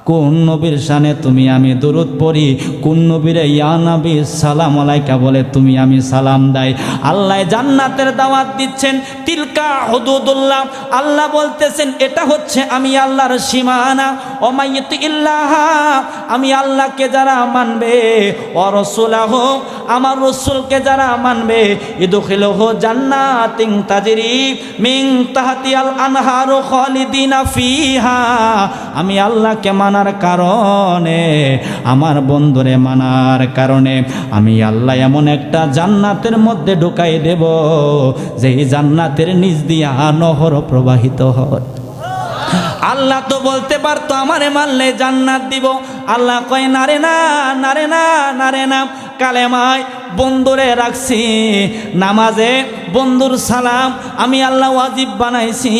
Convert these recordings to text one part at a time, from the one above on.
কোন নবীর শানে তুমি আমি দরুদ পড়ি, কোন নবীরে ইয়া নবী সালাম আলাইকা বলে তুমি আমি সালাম দেই। আল্লাহ জান্নাতের দাওয়াত দিচ্ছেন, তিলকা হুদুদুল্লাহ, আল্লাহ বলতেছেন এটা হচ্ছে আমি আল্লাহর সীমানা। ওমাইয়িত ইল্লাহ, আমি আল্লাহকে যারা মানবে, ও রাসূলাহু, আমার রাসূলকে যারা মানবে, ইদখিলুহু জান্নাতিন তাজরি মিন তাহতিহাল আনহারু খালিদিনা ফিহা, আমি আল্লাহকে মানার কারণে, আমার বন্ধুরে মানার কারণে আমি আল্লাহ এমন একটা জান্নাতের মধ্যে ঢুকাই দেব যেই জান্নাতের নিচ দিয়া নহর প্রবাহিত হয়। আল্লাহ তো বলতে পারতো আমারে মানলে জান্নাত দিব, আল্লাহ কয় নারে না, নারে না, নারে না। কালেমায় বন্ধুরে রাখছি, নামাজে বন্ধুর সালাম আমি আল্লাহ ওয়াজিব বানাইছি,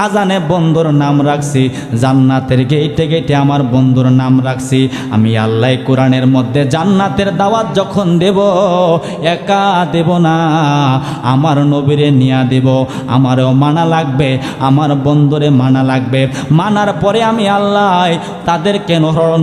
আজানে বন্ধুর নাম রাখছি, জান্নাতের গেটে গেটে আমার বন্ধুর নাম রাখছি। আমি আল্লাহ কোরআনের মধ্যে জান্নাতের দাওয়াত যখন দেব, একা দেব না, আমার নবীরে নিয়া দেব। আমারও মানা লাগবে, আমার বন্ধুরে মানা লাগবে। মানার পরে আমি আল্লাহ তাদেরকে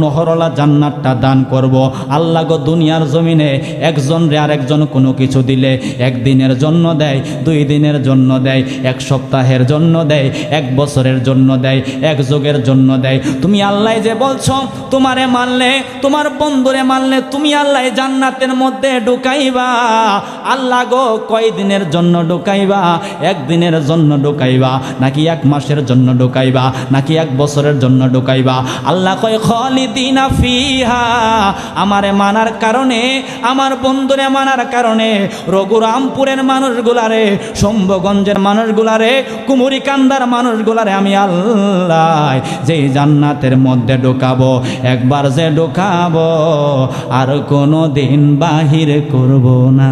নহরলা জান্নাতটা দান করব। আল্লাহ গো দুনিয়ার জমিনে একজন রে আর একজন কোনো কিছু দিলে একদিনের জন্য দেয়, 2 দিনের জন্য দেয়, 1 সপ্তাহের জন্য দেয়, 1 বছরের জন্য দেয়, 1 যুগের জন্য দেয়। তুমি আল্লাহ যে বলছো তোমারে মানলে, তোমার বন্ধুরে মানলে তুমি আল্লাহ জান্নাতের মধ্যে ঢুকাইবা। আল্লাহ গো কয় দিনের জন্য ঢুকাইবা? 1 দিনের জন্য ঢুকাইবা নাকি 1 মাসের জন্য ঢুকাইবা নাকি 1 বছরের জন্য ঢুকাইবা? আল্লাহ কয় খালিদিনা ফিহা, আমারে মানার কারণে, আমার বন্ধুরে মানার কারণে রঘুরামপুরের মানুষগুলারে, শম্ভগঞ্জের মানুষগুলারে, কুমুরিকান্দার মানুষগুলারে আমি আল্লাহ যেই জান্নাতের মধ্যে ঢোকাবো, একবার যে ঢোকাবো আর কোনো দিন বাহির করব না।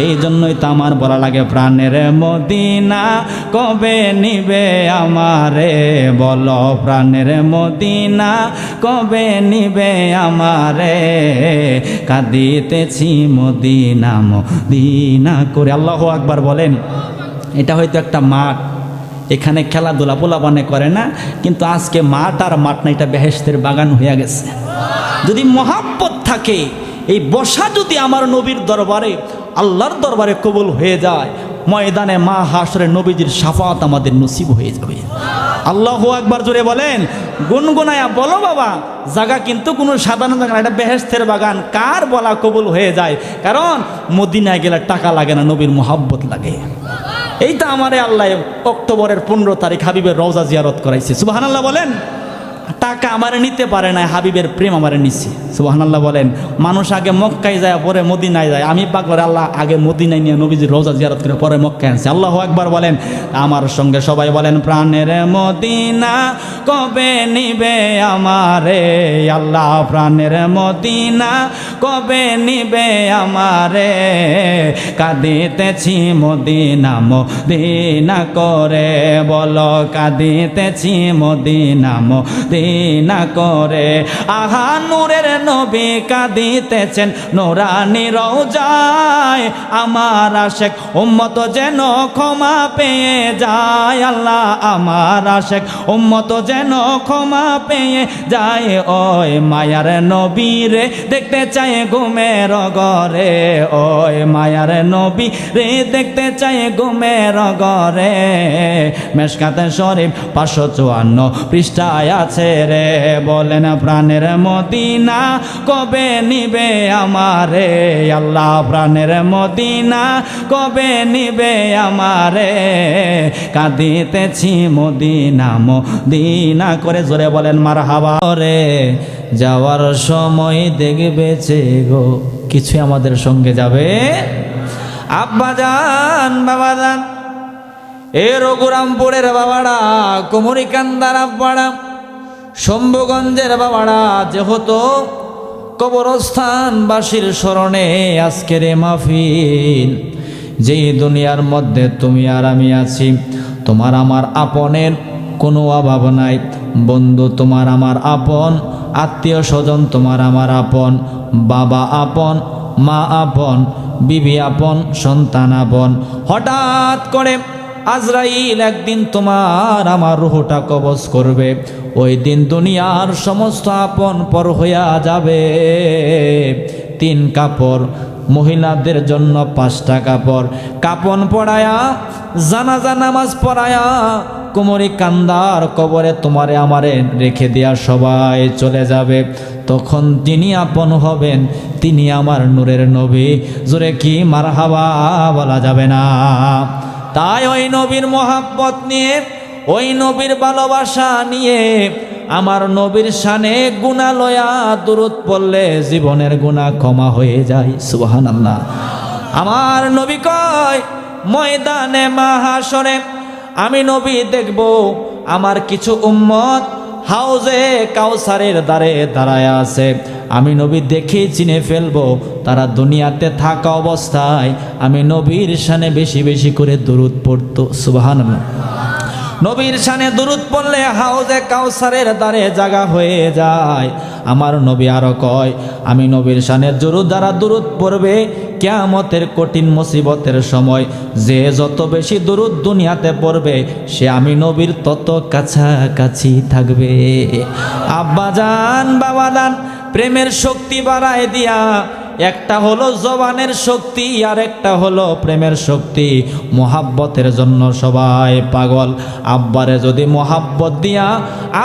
এই জন্যই তো আমার বলা লাগে প্রাণের মদিনা কবে নিবে আমারে, বলো প্রাণের মদিনা কবে নিবে আমারে, কাঁদিতেছি মদিনা মদিনা করে। আল্লাহু আকবার বলেন। এটা হয়তো একটা মাঠ, এখানে খেলাধুলা পোলাপানে করে না, কিন্তু আজকে মাঠ আর মাঠ না, এটা বেহেশতের বাগান হয়ে গেছে। যদি মহাব্বত থাকে, এই বসা যদি আমার নবীর দরবারে, আল্লাহর দরবারে কবুল হয়ে যায়, ময়দানে মা হাসরে নবীজির শাফাত আমাদের নসিব হয়ে যাবে। আল্লাহু আকবার জোরে বলেন, গুনগুনায়া বলো বাবা। জায়গা কিন্তু কোনো সাধারণ জায়গা না, এটা বেহেশতের বাগান। কার বলা কবুল হয়ে যায়? কারণ মদিনায় গেলে টাকা লাগে না, নবীর মোহাব্বত লাগে। এইটা আমারে আল্লাহ অক্টোবরের 15 তারিখ হাবিবের রওজা জিয়ারত করাইছে। সুবহানাল্লাহ বলেন। টাকা আমারে নিতে পারে না, হাবিবের প্রেম আমারে নিচ্ছে। সুবহানাল্লাহ বলেন। মানুষ আগে মক্কায় যায়, পরে মদিনায় যায়। আমি পাগলারে আল্লাহ আগে মদিনায় নিয়ে নবীজির রওজা জিয়ারত করে পরে মক্কায় আনছে। আল্লাহু আকবার বলেন। আমার সঙ্গে সবাই বলেন, প্রাণের মদিনা কবে নিবে আমারে, আল্লাহ প্রাণের মদিনা কবে নিবে আমারে, কাঁদিতেছি মদিনা মদিনা করে, বলো কাঁদিতেছি মদিনা মদিনা করে। আহা নূরের নবী কাঁদিতেছেন নুরানি রওজায়, আমার আশেক উম্মত যেন ক্ষমা পেয়ে যায়। আল্লাহ আমার আশেক উম্মত যেন ক্ষমা পেয়ে যায়, ওই মায়ার নবী রে দেখতে চাই ঘুমের ঘরে, ওই মায়ার নবী রে দেখতে চাই ঘুমের ঘরে। মেশকাতে শরীফ 554 পৃষ্ঠায় আছে রে, বলেন প্রাণের মদিনা কবে নিবে আমারে, আল্লাহ প্রাণের মদিনা কবে নিবে আমারে, কাঁদিতেছি মদিনা মদিনা করে। জোরে বলেন মারহাবা। রে যাওয়ার সময় দেখবে গো কিছু আমাদের সঙ্গে যাবে। আব্বা যান বাবা যান, এ রঘুরামপুরের বাবারা, কুমুরিকান্দার আব্বারা, শম্ভুগঞ্জের বাবারা, যেহেতু কবরস্থানবাসীর স্মরণে আজকের এ মাহফিল, যেই দুনিয়ার মধ্যে তুমি আর আমি আছি, তোমার আমার আপনের কোনো অভাব নাই। বন্ধু তোমার আমার আপন, আত্মীয় স্বজন তোমার আমার আপন, বাবা আপন, মা আপন, বিবি আপন, সন্তান আপন। হঠাৎ করে আজরাইল একদিন তোমার আমার রূহটা কবজ করবে। ওই দিন দুনিয়ার সমস্ত আপন পর হইয়া যাবে। 3 কাপড়, মহিলাদের জন্য 5টা কাপড়, কাপন পড়ায়া জানাজা নামাজ পড়ায়া কোমরে কান্দার কবরে তোমারে আমারে রেখে দেয়া সবাই চলে যাবে। তখন যিনি আপন হবেন তিনি আমার নূরের নবী। জোরে কি মারহাবা বলা যাবে না? তাই ওই নবীর মোহাব্বত নিয়ে, ওই নবীর ভালোবাসা নিয়ে, আমার নবীর শানে গুনাহ লয়া দুরূদ পড়লে জীবনের গুনাহ ক্ষমা হয়ে যায়। সুবহানাল্লাহ। আমার নবী কয়, ময়দানে মাহশরে আমি নবী দেখব আমার কিছু উম্মত হাউজে কাউসারের দ্বারে দাঁড়ায় আছে। আমি নবী দেখে চিনে ফেলবো তারা দুনিয়াতে থাকা অবস্থায় আমি নবীর শানে বেশি বেশি করে দুরূদ পড়তো। সুবহানাল্লাহ। নবীর শানে দুরূদ পড়লে হাউজে কাউসারের দ্বারে জায়গা হয়ে যায়। আমার নবী আরো কয়, আমি নবীর শানে যারা দুরূদ পড়বে কিয়ামতের কঠিন মুসিবতের সময় যে যত বেশি দুরূদ দুনিয়াতে পড়বে সে আমি নবীর তত কাছাকাছি থাকবে। আব্বাজান বাবাজান, প্রেমের শক্তি বাড়ায় দিয়া একটা হলো জবানের শক্তি আর একটা হলো প্রেমের শক্তি। মোহাব্বতের জন্য সবাই পাগল। আব্বারে যদি মোহাব্বত দিয়া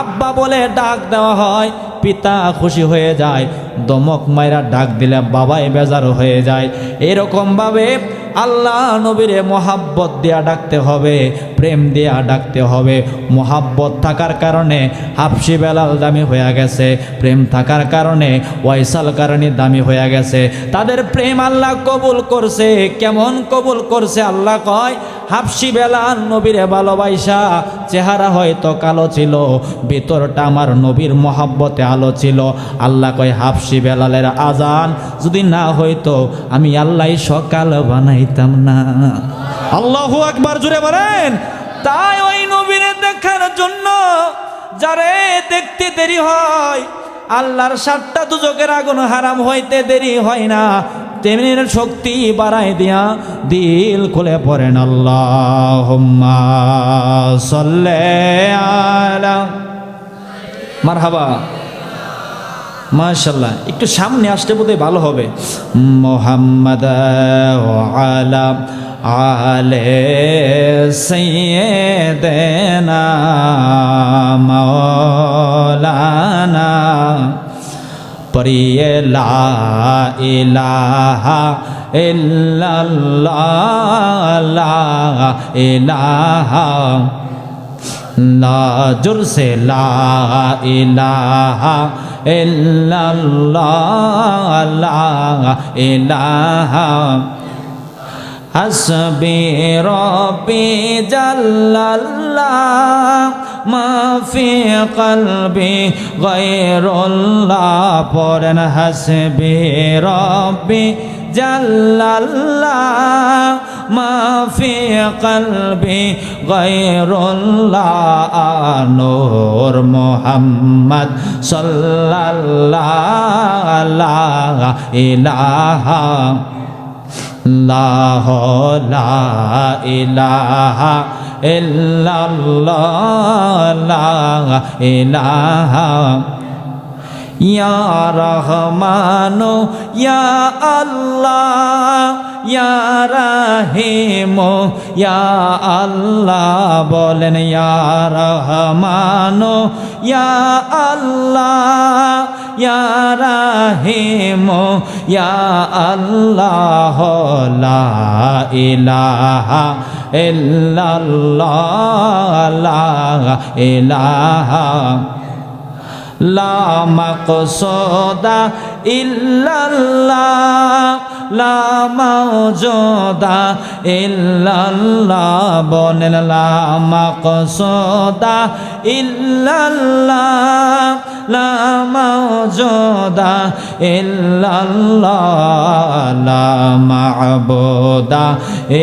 আব্বা বলে ডাক দেওয়া হয় পিতা খুশি হয়ে যায়, দমক মাইরা ডাক দিলে বাবাই বেজার হয়ে যায়। এরকমভাবে আল্লাহ নবীরে মোহাব্বত দিয়া ডাকতে হবে, প্রেম দিয়া ডাকতে হবে। মোহাব্বত থাকার কারণে হাফসি বেলাল দামি হয়ে গেছে, প্রেম থাকার কারণে ওয়াইসাল কারণে দামি হয়ে গেছে। তাদের প্রেম আল্লাহ কবুল করছে। কেমন কবুল করছে? আল্লাহ কয়, হাফসি বেলাল নবীরে ভালোবাসা, চেহারা হয়তো কালো ছিল, ভিতরটা আমার নবীর মোহাব্বতে আলো ছিল। আল্লাহ কয়, হাফসি বেলালের আজান যদি না হইতো আমি আল্লাহ সকাল বানাইতাম না। আল্লাহু আকবার, জুড়ে বলেন। তাই ওই নবীরে দেখার জন্য যারে দেখতে দেরি হয় আল্লাহর 7টা দুজকের আগুন হারাম হইতে দেরি হয় না। তেমনি শক্তি বাড়াই দিয়া দিল খুলে পড়েন আল্লাহুম্মা সাল্লি আলা মারহাবা। মাশাআল্লাহ, একটু সামনে আসতে বোধহয় ভালো হবে। মুহাম্মদ আলা আলে সাইয়্যিদিনা মাওলানা পড়িয়ে লা ইলাহা ইল্লাল্লাহ লা ইলাহা লা জোর সে লা ইলাহা ইল্লাল্লাহ লা ইলাহা হাসবি রব্বি জাল্লাল্লাহ মা ফি কলবি গায়রুল্লাহ। পড়েন হাসবি রব্বি জাল্লাল্লাহ মা ফি কলবি গায়রুল্লাহ। নূর মুহাম্মদ সাল্লাল্লাহু লা ইলাহা লা ইলাহা ইল্লাল্লাহ লা ইলাহা ইয়া রহমানু ইয়া আল্লাহ ইয়া রাহিমু ইয়া আল্লাহ। বলেন ইয়া রহমানু ইয়া আল্লাহ ইয়া রাহিমু ইয়া আল্লাহ লা ইলাহা ইল্লাল্লাহ লা ইলাহা লা মাকসুদা ইল্লাল্লাহ লা মাওজুদা ইল্লাল্লাহ। বলেন লা মাকসুদা ইল্লাল্লাহ লা মাওজুদা ইল্লাল্লাহ লা মা'বুদা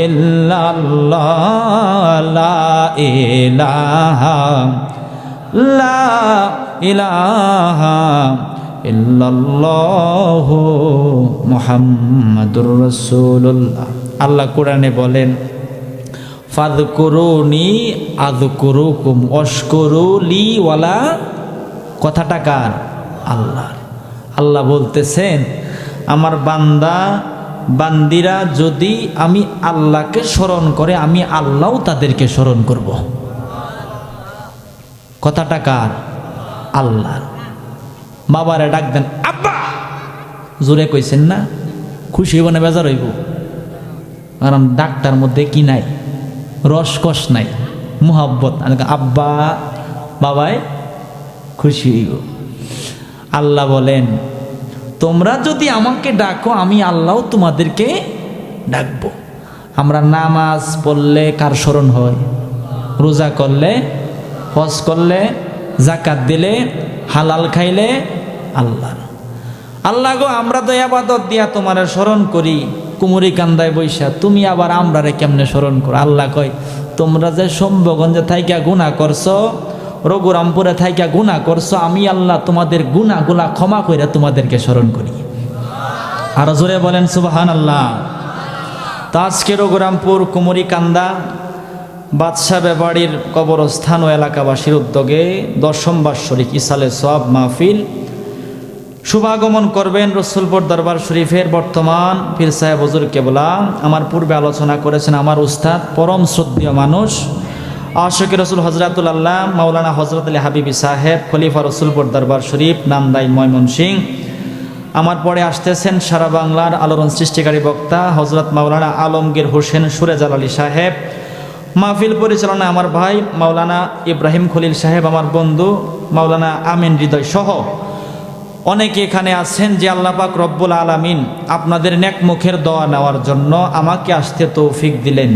ইল্লাল্লাহ লা ইলাহা লা ইলাহা ইল্লাল্লাহু মুহাম্মাদুর রাসূলুল্লাহ। আল্লাহ কোরআনে বলেন, ফাযকুরুনি আযকুরুকুম ওয়াশকুরু লি ওয়ালা কথাটা কার? আল্লাহর। আল্লাহ বলতেছেন আমার বান্দা বান্দিরা যদি আমি আল্লাহকে স্মরণ করে আমি আল্লাহও তাদেরকে স্মরণ করব। কথাটা কার? আল্লাহর। বাবারে ডাক দেন আব্বা, জোরে কইছেন না, খুশি হইব না বেজার হইব? কারণ ডাকটার মধ্যে কি নাই? রসকস নাই, মুহাব্বত। আব্বা বাবাই খুশি হইব। আল্লাহ বলেন তোমরা যদি আমাকে ডাকো আমি আল্লাহ তোমাদেরকে ডাকবো। আমরা নামাজ পড়লে কার স্মরণ হয়? রোজা করলে, হজ করলে, যাকাত দিলে, হালাল খাইলে আল্লাহ। আল্লাহ গো আমরা তো ইবাদত দিয়া তোমারে স্মরণ করি, কুমুরি কান্দায় বৈশা তুমি আবার আমরারে কেমনে স্মরণ করো? আল্লাহ কয় তোমরা যে শম্ভগঞ্জে থাইকা গুনাহ করছো, রঘুরামপুরে থাইকা গুনাহ করছো, আমি আল্লাহ তোমাদের গুনাহগুলা ক্ষমা কইরা তোমাদেরকে স্মরণ করি। আর জোরে বলেন সুবহানাল্লাহ। তা আজকে রঘুরামপুর কুমুরি কান্দা বাদশাহ বেবাড়ির কবরস্থান ও এলাকাবাসীর উদ্যোগে 10ম বাৎসরিক ইসালে সওয়াব মাহফিল শুভাগমন করবেন রসুলপুর দরবার শরীফের বর্তমান পীর সাহেব হুজুর কেবলা। আমার পূর্বে আলোচনা করেছেন আমার উস্তাদ, পরম শ্রদ্ধেয় মানুষ, আশিক রসুল হজরতুল আল্লাহ মাওলানা হজরত আলী হাবিবি সাহেব, খলিফা রসুলপুর দরবার শরীফ, নান্দাই, ময়মনসিংহ। আমার পরে আসতেছেন সারা বাংলার আলোড়ন সৃষ্টিকারী বক্তা হজরত মাওলানা আলমগীর হোসেন সুরেজালালী সাহেব। মাহফিল পরিচালনা আমার ভাই মাওলানা ইব্রাহিম খলিল সাহেব, আমার বন্ধু মাওলানা আমিন হৃদয় সহ অনেকে এখানে আছেন যে আল্লাহ পাক রব্বুল আলামিন আপনাদের নেক মুখের দোয়া নেওয়ার জন্য আমাকে আসতে তৌফিক দিলেন।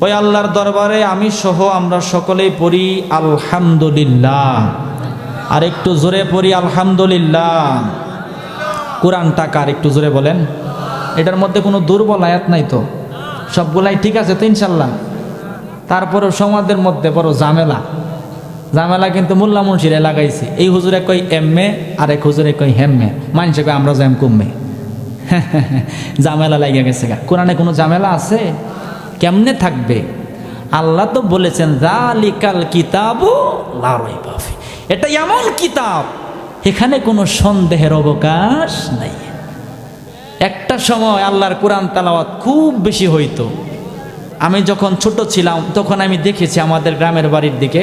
ওই আল্লাহর দরবারে আমি সহ আমরা সকলেই পড়ি আলহামদুলিল্লাহ। আর একটু জোরে পড়ি আলহামদুলিল্লাহ। কোরআনটা কার? একটু জোরে বলেন। এটার মধ্যে কোনো দুর্বল আয়াত নাই তো? সবগুলাই ঠিক আছে তো ইনশাল্লাহ? তারপরেও সমাজের মধ্যে বড় ঝামেলা কিন্তু মোল্লা মুন্সিরে লাগাইছে। এই হুজুরে কই এমএ, আর এক হুজুরে কই হেম্মে, মানুষে কই আমরা যাইম কুম্মে। ঝামেলা লাগিয়ে গেছে গা। কোরআনে কোনো ঝামেলা আছে? কেমনে থাকবে? আল্লাহ তো বলেছেন যালিকাল কিতাবু লা রাইবা ফি, এটা এমন কিতাব এখানে কোনো সন্দেহের অবকাশ নাই। একটা সময় আল্লাহর কোরআন তেলাওয়াত খুব বেশি হইতো। আমি যখন ছোট ছিলাম তখন আমি দেখেছি আমাদের গ্রামের বাড়ির দিকে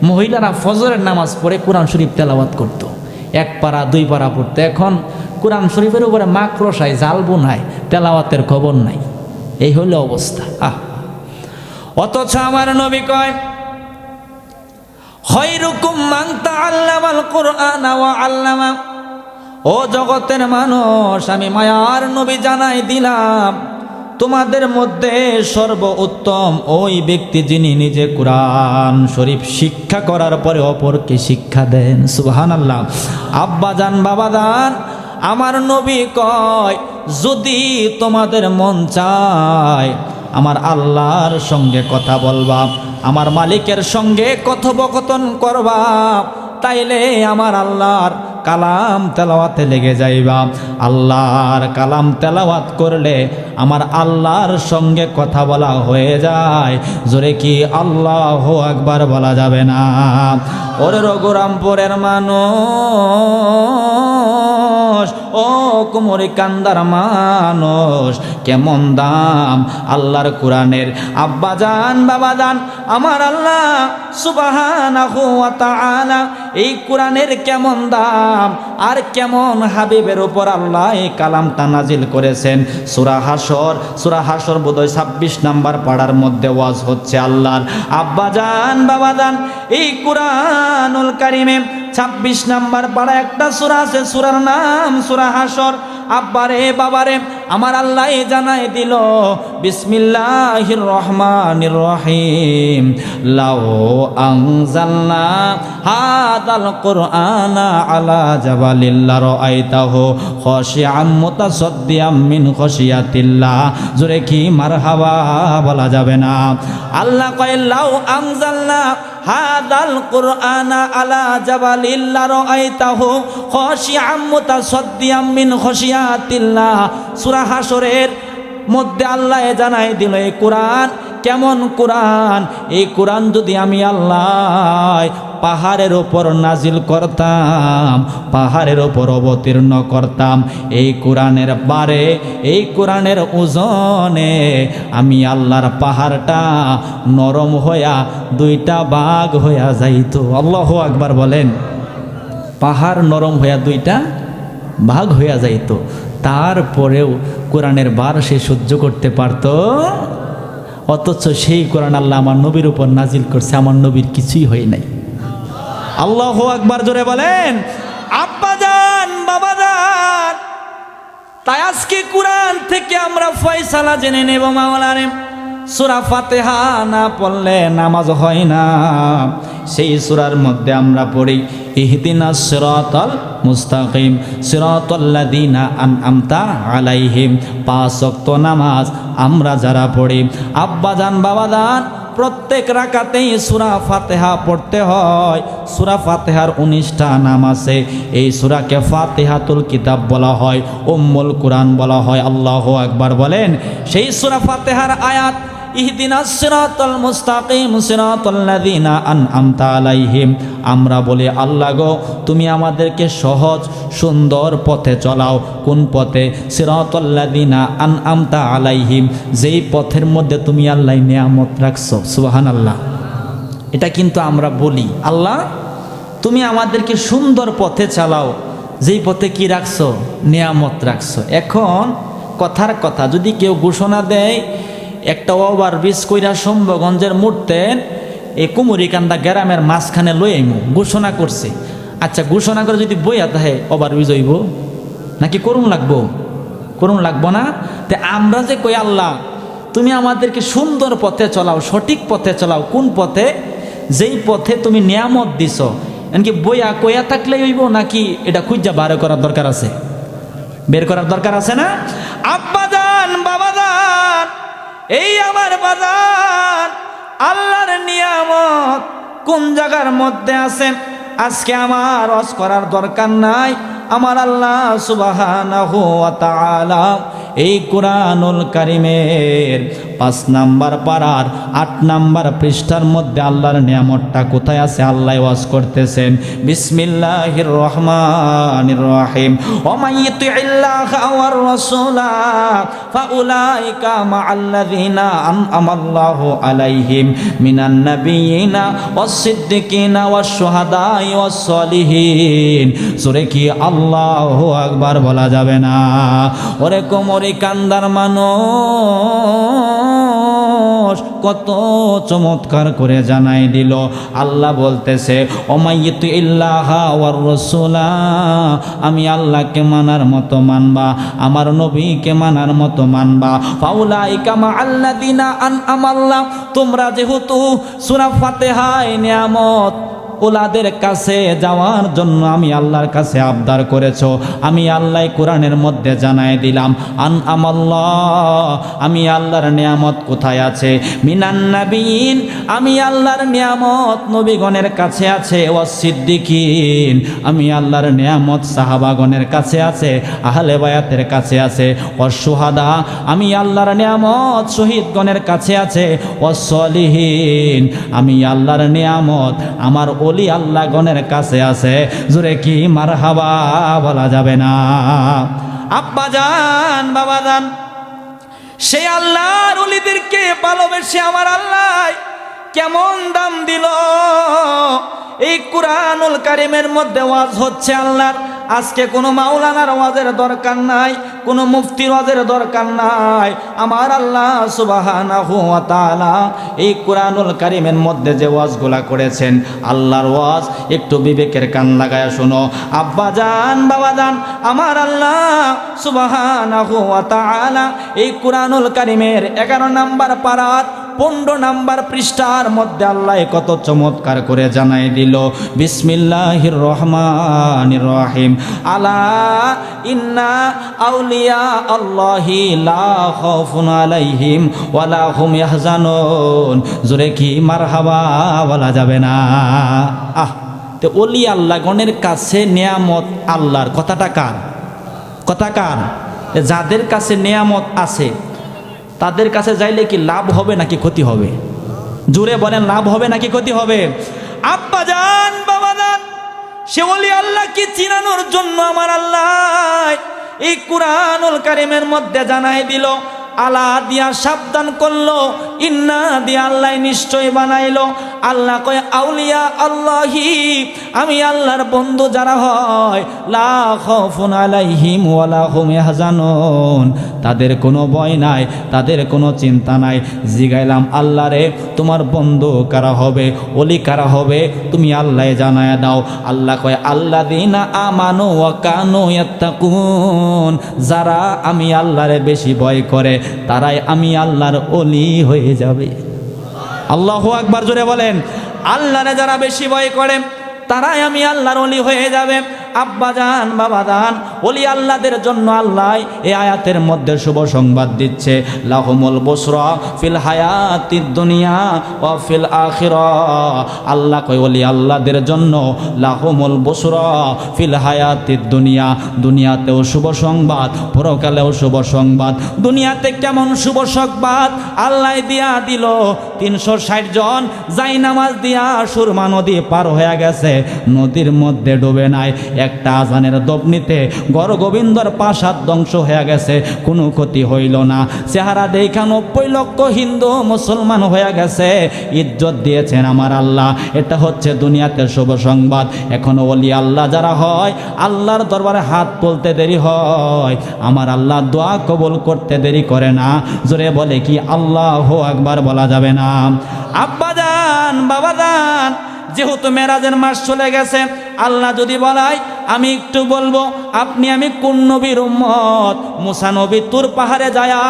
মহিলারা ফজরের নামাজ পড়ে কোরআন শরীফ তেলাওয়াত করত, 1 পারা 2 পারা পড়তো। এখন কোরআন শরীফের উপরে মাকড়সায় জাল বোনায়, তেলাওয়াতের খবর নাই। এই হলো অবস্থা। অথচ আমার নবী কয় খায়রুকুম মান তাআল্লামাল কুরআনা ওয়া আল্লামা। ও জগতের মানুষ, আমি মায়ার নবী জানাই দিলাম তোমাদের মধ্যে সর্বোত্তম ওই ব্যক্তি যিনি নিজে কোরআন শরীফ শিক্ষা করার পরে অপরকে শিক্ষা দেন। সুবহানাল্লাহ। আব্বা জান, বাবা জান, আমার নবী কয় যদি তোমাদের মন চায় আমার আল্লাহর সঙ্গে কথা বলবা, আমার মালিকের সঙ্গে কথোপকথন করবা, তাইলে আমার আল্লাহর কালাম তেলাওয়াতে লেগে যাইবা। আল্লাহর কালাম তেলাওয়াত করলে আমার আল্লাহর সঙ্গে কথা বলা হয়ে যায়। জোরে কি আল্লাহু আকবার বলা যাবে না? ওরে রঘুরামপুরের মানুষ, ও কুমুরি কান্দার মানুষ, কেমন দাম আল্লাহর কোরআনের। আব্বা জান, বাবা জান, আমার আল্লাহ সুবহানাহু ওয়া তাআলা এই কোরআনের কেমন দাম, আর কেমন হাবিবের উপর আল্লাহ এই কালামটা নাজিল করেছেন। সূরা হাসর বোধহয় 26 নাম্বার পাড়ার মধ্যে ওয়াজ হচ্ছে আল্লাহর। আব্বা জান, বাবা জান, এই কুরআনুল কারীমে 26 নাম্বার পাড়া একটা সূরা আছে, সূরার নাম সূরা হাসর। আব্বারে বাবারে আমার আল্লাহ জানাই দিল বিসমিল্লাহির রহমানির রহিম, লাউ আনজালনা হাদাল কুরআনা আলা জাবালিল লারাআইতাহু খাশিআম মুতাসাদ্দিয়াম মিন খাশিয়াতিল্লাহ। জোরে কি মারহাবা বলা যাবে না? আল্লাহ কয় লাউ আনজালনা হাদাল কুরআনা আলা জাবালিল লারাআইতাহু খাশিআম মুতাসাদ্দিয়াম মিন খাশিয়াতিল্লাহ। সূরা হাসরের মধ্যে আল্লাহ জানাই দিল এই কোরআন কেমন কোরআন। এই কোরআন যদি আমি আল্লাহ পাহাড়ের ওপর নাজিল করতাম, পাহাড়ের ওপর অবতীর্ণ করতাম। এই কোরআনের বারে, এই কোরআনের ওজনে আমি আল্লাহর পাহাড়টা নরম হইয়া দুইটা ভাগ হইয়া যাইত। আল্লাহু আকবার বলেন। পাহাড় নরম হইয়া দুইটা ভাগ হইয়া যাইত, তারপরেও কোরআনের বার সে সহ্য করতে পারত। অথচ সেই কোরআন আল্লাহ আমার নবীর উপর নাজিল করছে, আমার নবীর কিছুই হয় নাই। আল্লাহু আকবার জোরে বলেন। আব্বাজান বাবাজান, তাই আজকে কোরআন থেকে আমরা ফয়সালা জেনে নেব মাওলানা। সূরা ফাতিহা না পড়লে নামাজ হয় না। সেই সূরার মধ্যে আমরা পড়ি ইহদিনাস সিরাতাল মুস্তাকিম সিরাতাল্লাযিনা আনআমতা আলাইহিম। 5 ওয়াক্ত নামাজ আমরা যারা পড়ি, আব্বাজান বাবাজান, প্রত্যেক রাকাতেই সূরা ফাতিহা পড়তে হয়। সূরা ফাতিহার 19টা নাম আছে। এই সূরাকে ফাতিহাতুল কিতাব বলা হয়, উম্মুল কুরআন বলা হয়। আল্লাহু আকবার বলেন। সেই সূরা ফাতিহার আয়াত ইহদিনাস সিরাতাল মুস্তাকিম সিরাতাল্লাযিনা আনআমতা আলাইহিম। আমরা বলি, আল্লাহ গো, তুমি আমাদেরকে সহজ সুন্দর পথে চলাও। কোন পথে? সিরাতাল্লাযিনা আনআমতা আলাইহিম, যেই পথের মধ্যে তুমি আল্লাহ নিয়ামত রাখছো। সুবহানাল্লাহ। এটা কিন্তু আমরা বলি, আল্লাহ তুমি আমাদেরকে সুন্দর পথে চালাও, যেই পথে কি রাখছো? নিয়ামত রাখছো। এখন কথার কথা, যদি কেউ ঘোষণা দেয় একটা ওভারব্রিজ কইরা শম্ভগঞ্জের মুড়তেন এই কুমুরিকান্দা গ্রামের মাঝখানে লই আইমু, ঘোষণা করছে। আচ্ছা, ঘোষণা করে যদি বইয়া তাহে ওভারব্রিজ হইব নাকি করুন লাগবো? করুন লাগবো না? তে আমরা যে কই আল্লাহ তুমি আমাদেরকে সুন্দর পথে চলাও, সঠিক পথে চলাও। কোন পথে? যেই পথে তুমি নিয়ামত দিছ। এমনকি বইয়া কইয়া থাকলেই হইব নাকি এটা খুঁজা বার করার দরকার আছে? বের করার দরকার আছে না? আব্বাজান বাবাজান, এই আমার বাজান, আল্লাহর নিয়ামত কোন জায়গার মধ্যে আছে? আজকে আমার ওয়াজ করার দরকার নাই। আমার আল্লাহ সুবহানাহু ওয়া তাআলা এই কুরআনুল কারীমের 5 নাম্বার পারার 8 নাম্বার পৃষ্ঠার মধ্যে আল্লাহর নিয়ামতটা কোথায় আছে আল্লাহ ওয়াজ করতেছেন। বিসমিল্লাহির রহমানির রহিম। ওয়া মাইয়ুতিল্লাহা ওয়ার রাসূলা ফাউলাইকা মাআল্লাযিনা আনআমাল্লাহু আলাইহিম মিনান নাবিয়িনা ওয়াস সিদ্দিকিনা ওয়াশ শুহাদাই ওয়াস সালিহিন। সূরা কি আল্লাহু আকবার বলা যাবে না? ওরে কোমরে কান্দার মানুষ কত চমৎকার করে জানাই দিল। আল্লাহ বলতেছে, ওমাইয়িতু ইল্লাহা ওয়ার রাসূলা, আমি আল্লাহকে মানার মতো মানবা, আমার নবীকে মানার মতো মানবা। ফাউলাইকা মাআল্লাযিনা আনআমাল্লাহ, তোমরা যেহেতু সূরা ফাতিহায় নিয়ামত ওলাদের কাছে যাওয়ার জন্য আমি আল্লাহর কাছে আবদার করেছো, আমি আল্লাহ কোরআনের মধ্যে জানাই দিলাম আনআমাল্লাহ, আমি আল্লাহর নিয়ামত কোথায় আছে? মিনান নাবিয়িন, আমি আল্লাহর নিয়ামত নবীগণের কাছে আছে। ওয়াস সিদ্দিকিন, আমি আল্লাহর নিয়ামত সাহাবাগণের কাছে আছে, আহলে বায়াতের কাছে আছে। ওয়াস শুহাদা, আমি আল্লাহর নিয়ামত শহীদগণের কাছে আছে। ওয়াস সলিহিন, আমি আল্লাহর নিয়ামত আমার ওলি আল্লাহ গণের কাছে আছে। জোরে কি মারহাবা বলা যাবে না? আব্বা জান বাবা জান, সে আল্লাহর ওলিদেরকে ভালোবেসে আমার আল্লাহ কেমন দাম দিল। এই কুরআনুল কারীমের মধ্যে ওয়াজ হচ্ছে আল্লাহর। আজকে কোনো মাওলানার ওয়াজের দরকার নাই, কোনো মুফতির ওয়াজের দরকার নাই। আমার আল্লাহ সুবহানাহু ওয়া তাআলা এই কুরআনুল কারীমের মধ্যে যে ওয়াজগুলা করেছেন, আল্লাহর ওয়াজ, একটু বিবেকের কান লাগায়া শোনো। আব্বা জান বাবা জান, আমার আল্লাহ সুবহানাহু ওয়া তাআলা এই কুরআনুল কারীমের 11 নাম্বার পারার 15 নাম্বার পৃষ্ঠার মধ্যে আল্লাহ কত চমৎকার করে জানাই দিল। বিসমিল্লাহির রহমানির রহিম। আলা ইন্না আউলিয়া আল্লাহি লা খাউফুন আলাইহিম ওয়ালা হুম ইয়াহজানুন। জোরে কি মারহাবা বলা যাবে না? তো ওলি আল্লাহ গণের কাছে নিয়ামত আল্লাহর। কথাটা কার? কথা কার? যাদের কাছে নিয়ামত আছে তাদের কাছে যাইলে কি লাভ হবে নাকি ক্ষতি হবে? জোরে বলেন, লাভ হবে নাকি ক্ষতি হবে? আব্বাজান বাবাজান, সে ওলি আল্লাহকে চিনানোর জন্য আমার আল্লাহ এই কুরআনুল কারীমের মধ্যে জানাই দিল, আলা দিয়া সাবধান করলো, ইন্না দিয়া আল্লাহ নিশ্চয় বানাইলো। আল্লাহ কয় আউলিয়া আল্লাহি, আমি আল্লাহর বন্ধু যারা হয়, লা খাউফুন আলাইহিম ওয়ালা হুম ইয়াহজানুন, তাদের কোনো ভয় নাই, তাদের কোনো চিন্তা নাই। জিগাইলাম আল্লাহ রে, তোমার বন্ধু কারা হবে, ওলি কারা হবে, তুমি আল্লাহ জানায়া দাও। আল্লাহ কয় আল্লাযিনা আমানু ওয়া কানু ইয়াত্তাকুন, যারা আমি আল্লাহরে বেশি ভয় করে তারাই আমি আল্লাহর ওলি হয়ে যাবে। আল্লাহু আকবার, জোরে বলেন। আল্লাহরে যারা বেশি ভয় করে তারাই আমি আল্লাহর ওলি হয়ে যাবে। আব্বাজান বাবাজান, ওলি আল্লাহদের জন্য আল্লাহ এই আয়াতের মধ্যে শুভ সংবাদ দিচ্ছে, লাহুমুল বুসরা ফিল হায়াতিদ দুনিয়া ওয়া ফিল আখিরাহ। আল্লাহ কয় ওলি আল্লাহদের জন্য লাহুমুল বুসরা ফিল হায়াতিদ দুনিয়া, দুনিয়াতেও শুভ সংবাদ, পরকালেও শুভ সংবাদ। দুনিয়াতে কেমন শুভ সংবাদ আল্লাহ দিয়া দিল, 360 জন যাই নামাজ দিয়া সুরমা নদী পার হয়ে গেছে, নদীর মধ্যে ডুবে নাই। একটা আজানের দবনিতে গড় গোবিন্দর প্রাসাদ ধ্বংস হয়ে গেছে, কোনো ক্ষতি হইল না। চেহারা দেখা 90 লক্ষ হিন্দু মুসলমান হয়ে গেছে, ইজ্জত দিয়েছেন আমার আল্লাহ। এটা হচ্ছে দুনিয়াতে শুভ সংবাদ। এখনো ওলি আল্লাহ যারা হয়, আল্লাহর দরবারে হাত তুলতে দেরি হয়, আমার আল্লাহ দোয়া কবুল করতে দেরি করে না। জোরে বলে কি আল্লাহু আকবার বলা যাবে না? আব্বাজান বাবাজান, যেহেতু মেরাজের মাস চলে গেছে, আল্লাহ যদি বলায় আমি একটু বলবো, আপনি আমি কোন নবীর উম্মত? মুসা নবী তুর পাহাড়ে যায়া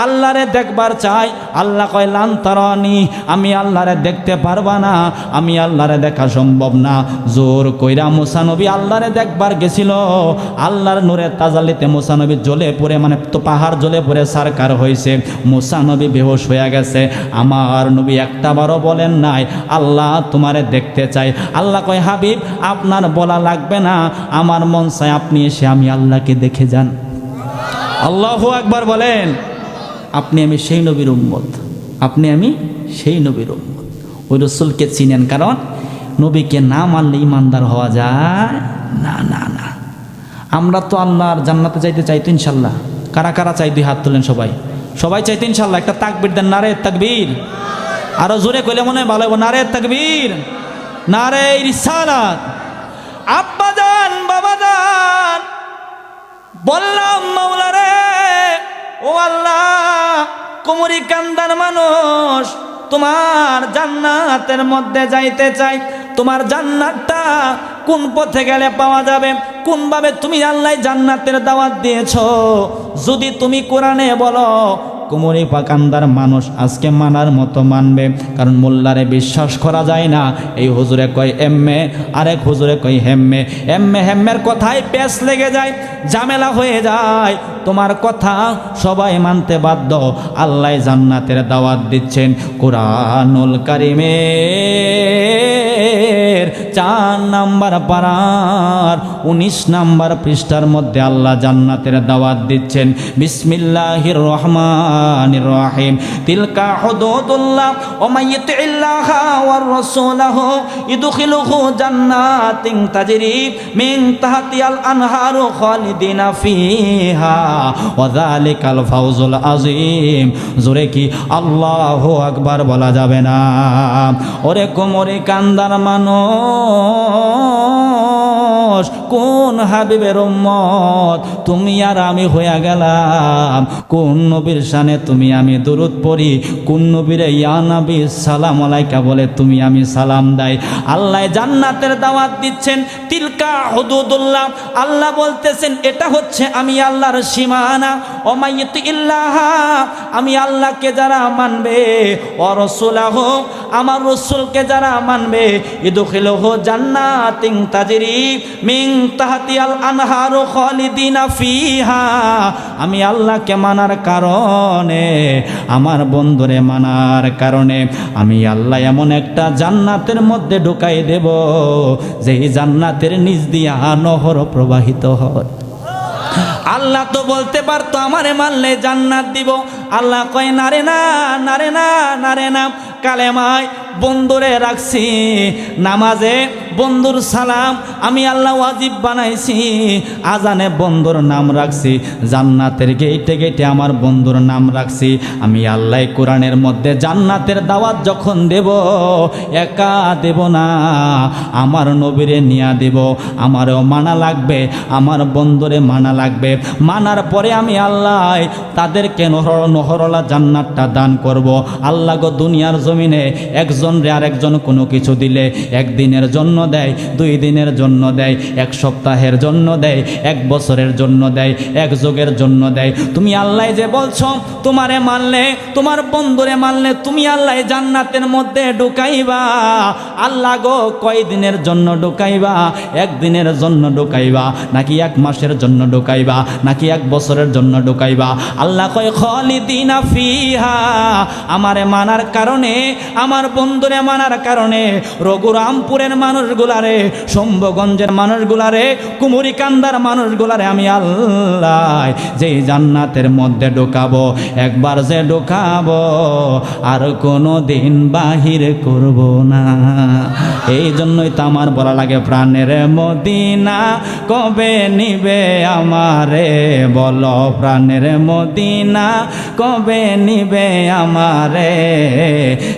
আল্লাহরে দেখবার চাই। আল্লাহ কয় লান তারানি, আমি আল্লাহরে দেখতে পারবা না, আমি আল্লাহরে দেখা সম্ভব না। জোর কইরা মুসা নবী আল্লাহরে দেখবার গেছিল, আল্লাহর নূরে তাজাল্লিতে মুসা নবী জ্বলে পড়ে, মানে তো পাহাড় জ্বলে পড়ে সারকার হয়েছে, মুসা নবী বেহুশ হয়ে গেছে। আমার নবী একটা বারও বলেন নাই আল্লাহ তোমারে দেখতে চাই। আল্লাহ কয় হাবিব আপনার বলা লাগবে না, আমার মন চায় আপনি এসে আমি আল্লাহকে দেখে যান। আল্লাহু আকবার বলেন। আপনি আমি সেই নবীর উম্মত, আপনি আমি সেই নবীর উম্মত। ওই রসুলকে চিনেন, কারণ নবীকে না মানলে ইমানদার হওয়া যায় না। না না, আমরা তো আল্লাহর জান্নাতে যাইতে চাই তো ইনশাল্লাহ। কারা কারা চাই? 2 হাত তুলেন সবাই। সবাই চাইতে ইনশাল্লাহ। একটা তাকবীর দেন, নারে তাকবীর। আরো জোরে কইলে মনে হয় ভালো হবে, নারে তাকবীর, নারে রিসালাত। আব্বাজান বাবাজান, বললাম মাওলা রে, ও আল্লাহ, কুমরি কান্দার মানুষ তোমার জান্নাতের মধ্যে যাইতে চাই। তোমার জান্নাতটা কোন পথে গেলে পাওয়া যাবে? কোনভাবে তুমি আল্লাহ জান্নাতের দাওয়াত দিয়েছো? যদি তুমি কোরআনে বলো, কুমরি পাকান্দার মানুষ আজকে মানার মতো মানবে, কারণ মোল্লারে বিশ্বাস করা যায় না। এই হুজুরে কয় এম্মে, আরেক হুজুরে কয় হেম্মে। এম্মে হেম্মের কথায় পেঁচ লেগে যায়, ঝামেলা হয়ে যায়। তোমার কথা সবাই মানতে বাধ্য। আল্লাহ জান্নাতের দাওয়াত দিচ্ছেন। কুরআনুল কারীমের 4 নাম্বার পারার 19 নাম্বার পৃষ্ঠার মধ্যে আল্লাহ জান্নাতের দাওয়াত দিচ্ছেন। বিসমিল্লাহির রহমানির রহিম। তিলকা হুদুদুল্লাহ ওয়া মান ইউতিল্লাহা ওয়ার রাসূলাহু ইদখিলুহু জান্নাতিন তাজরি মিন তাহতিহাল আনহারু খালিদিনা ফিহা ওয়া যালিকাল ফাওজুল আযীম। জোরে কি আল্লাহু আকবার বলা যাবে না? ওরে কোমরে কান্দার মানুষ, কোন হাবিবের উম্মত তুমি আর আমি হইয়া গেলাম? কোন নবীর শানে তুমি আমি দরুদ পড়ি? কোন নবীরে ইয়া নবী সালাম আলাইকা বলে তুমি আমি সালাম দেই? আল্লাহ জান্নাতের দাওয়াত দিচ্ছেন। তিলকা হুদুদুল্লাহ, আল্লাহ বলতেছেন এটা হচ্ছে আমি আল্লাহর সীমানা। ওমাইয়িত ইল্লাহা, আমি আল্লাহকে যারা মানবে, ও রাসূলাহু, আমার রাসূলকে যারা মানবে, ইদখিলুহু জান্নাতিন তাজরি মিন তাহতিহাল আনহারু খালিদিনা ফিহা। আমি আল্লাহকে মানার কারণে, আমার বন্ধুরে মানার কারণে আমি আল্লাহ এমন একটা জান্নাতের মধ্যে ঢুকাই দেব, যেই জান্নাতের নিচ দিয়া নহর প্রবাহিত হয়। আল্লাহ তো বলতে পারতো আমারে মানলে জান্নাত দিব। আল্লাহ কয় নারে না, নারে না, নারে না। কালেমায় বন্ধুরে রাখছি, নামাজে বন্ধুর সালাম আমি আল্লাহ ওয়াজিব বানাইছি, আজানে বন্ধুর নাম রাখছি, জান্নাতের গেটে গেটে আমার বন্ধুর নাম রাখছি। আমি আল্লাহ কোরআনের মধ্যে জান্নাতের দাওয়াত যখন দেব, একা দেব না, আমার নবীরে নিয়া দেব। আমারও মানা লাগবে, আমার বন্ধুরে মানা লাগবে। মানার পরে আমি আল্লাহ তাদেরকে নহরলা জান্নাতটা দান করব। আল্লাহ গো দুনিয়ার জমিনে একজন রে আরেকজন কোনো কিছু দিলে একদিনের জন্য দেয়, 2 দিনের জন্য দেয়, 1 সপ্তাহের জন্য দেয়, 1 বছরের জন্য দেয়, 1 যুগের জন্য দেয়। তুমি আল্লাহ যে বলছো তোমারে মানলে, তোমার বন্ধুরে মানলে তুমি আল্লাহ জান্নাতের মধ্যে ঢুকাইবা। আল্লাহ গো কয় দিনের জন্য ঢুকাইবা? 1 দিনের জন্য ঢুকাইবা নাকি 1 মাসের জন্য ঢুকাইবা নাকি 1 বছরের জন্য ঢুকাইবা? আল্লাহ কয় খালিদিনা ফিহা। আমারে মানার কারণে, আমার বন্ধুরে মানার কারণে রঘুরামপুরের মানুষগুলারে, শম্ভগঞ্জের মানুষগুলারে, কুমুরিকান্দার মানুষগুলারে আমি আল্লাহ যেই জান্নাতের মধ্যে ঢোকাবো, একবার যে ঢোকাবো আর কোনো দিন বাহির করব না। এই জন্যই তো আমার বলা লাগে প্রাণের মদিনা কবে নিবে আমারে, বলো প্রাণের মদিনা কবে নিবে আমারে,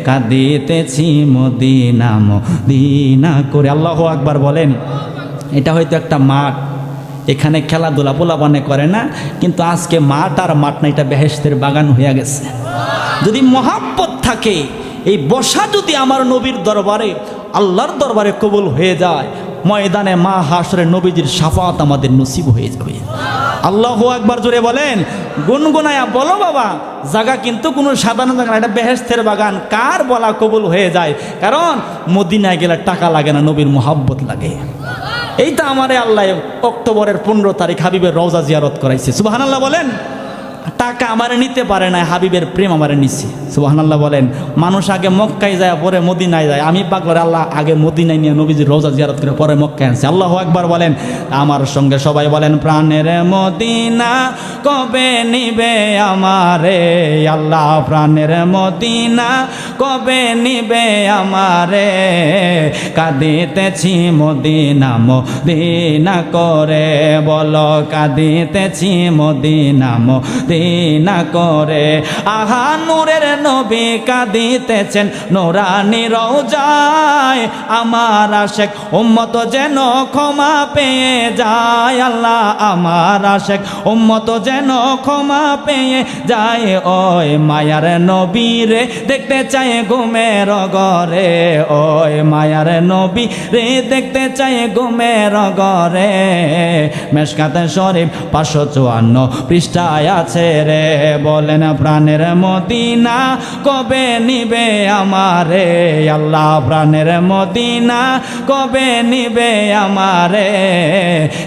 কাঁদিতেছি মদিনা মদিনা করে। আল্লাহু আকবার বলেন। এটা হয়তো একটা মাঠ, এখানে খেলাধুলা পোলাপানে করে না, কিন্তু আজকে মাঠ আর মাঠ না, এটা বেহেশতের বাগান হয়ে গেছে। যদি মহাব্বত থাকে, এই বসা যদি আমার নবীর দরবারে, আল্লাহর দরবারে কবুল হয়ে যায়, ময়দানে মা হাসরে নবীজির শাফাত আমাদের নসিব হয়ে যাবে। আল্লাহু আকবার জোরে বলেন। গুনগুনায়া বলো বাবা, জায়গা কিন্তু কোনো সাধারণ জায়গা না, এটা বেহেশতের বাগান। কার বলা কবুল হয়ে যায়? কারণ মদিনায় গেলে টাকা লাগে না, নবীর মোহাব্বত লাগে। এইটা আমারে আল্লাহ অক্টোবরের 15 তারিখ হাবিবের রওজা জিয়ারত করাইছে। সুবহানাল্লাহ বলেন। টাকা আমারে নিতে পারে না, হাবিবের প্রেম আমারে নিচ্ছে। সুবহানাল্লাহ বলেন। মানুষ আগে মক্কায় যায়, পরে মদিনায় যায়। আমি পাগলার আল্লাহ আগে মদিনায় নিয়ে নবীজির রওজা জিয়ারত করে পরে মক্কায় আনছে। আল্লাহু আকবার বলেন। আমার সঙ্গে সবাই বলেন প্রাণের মদিনা কবে নিবে আমারে, আল্লাহ প্রাণের মদিনা কবে নিবে আমারে, কাঁদিতেছি মদিনা মদিনা করে, বলো কাঁদিতেছি মদিনা মদিনা করে। আহা নূরের নবী কাঁদিতেছেন নুরানি রওজায়, আমার আশেক উম্মত যেন ক্ষমা পেয়ে যায়। আল্লাহ আমার আশেক উম্মত যেন ক্ষমা পেয়ে যায়। ওই মায়ার নবীরে দেখতে চাই ঘুমের ঘরে, ওই মায়ার নবী রে দেখতে চাই ঘুমের ঘরে। মেশকাতে শরীফ 554 পৃষ্ঠায় আছে রে। বলেন প্রাণের মদিনা কবে নিবে আমারে, আল্লাহ প্রাণের মদিনা কবে নিবে আমারে,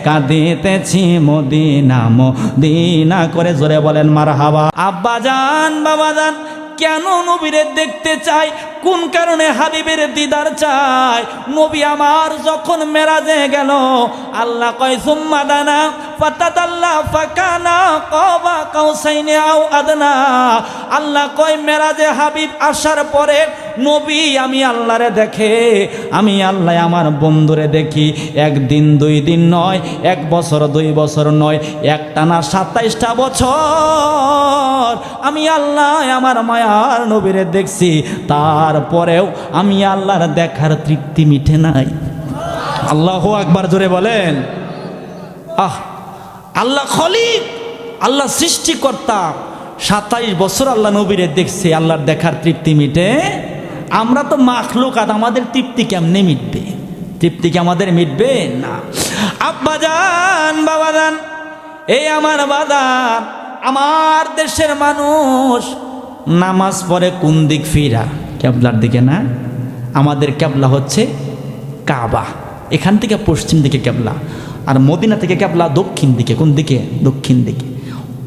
কাঁদিতেছি মদিনা মদিনা করে। জোরে বলেন মারহাবা। আব্বা জান বাবা জান কেন নবীরে দেখতে চাই? কোন কারণে হাবিবের দিদার চাই? নবী আমার যখন মেরাজে গেল, আল্লাহ কয় সুম্মা দানা ফাতাদাল্লা ফাকানা কাবা কাউসাইনি আও আদনা। আল্লাহ কয় মেরাজে হাবিব আসার পরে নবী আমি আল্লাহরে দেখে, আমি আল্লাহ আমার বন্ধুরে দেখি। 1 দিন 2 দিন নয়, 1 বছর 2 বছর নয়, একটানা 27টা বছর আমি আল্লাহ আমার মায়ার নবীরে দেখছি। তারপরেও আমি আল্লাহর দেখার তৃপ্তি মিটে নাই। আল্লাহু আকবার জোরে বলেন। আল্লাহ খলিক, আল্লাহ সৃষ্টিকর্তা, 27 বছর আল্লাহ নবীরে দেখছে, আল্লাহর দেখার তৃপ্তি মিটে। আমরা তো মাখলুকাত, আমাদের তৃপ্তি কেমনে মিটবে? তৃপ্তি কি আমাদের মিটবে না? আব্বা জান বাবা জান, এই আমার বাজার, আমার দেশের মানুষ নামাজ পড়ে কোন দিক ফিরা? কেবলার দিকে না। আমাদের কেবলা হচ্ছে কাবা, এখান থেকে পশ্চিম দিকে কেবলা, আর মদিনা থেকে কেবলা দক্ষিণ দিকে। কোন দিকে? দক্ষিণ দিকে।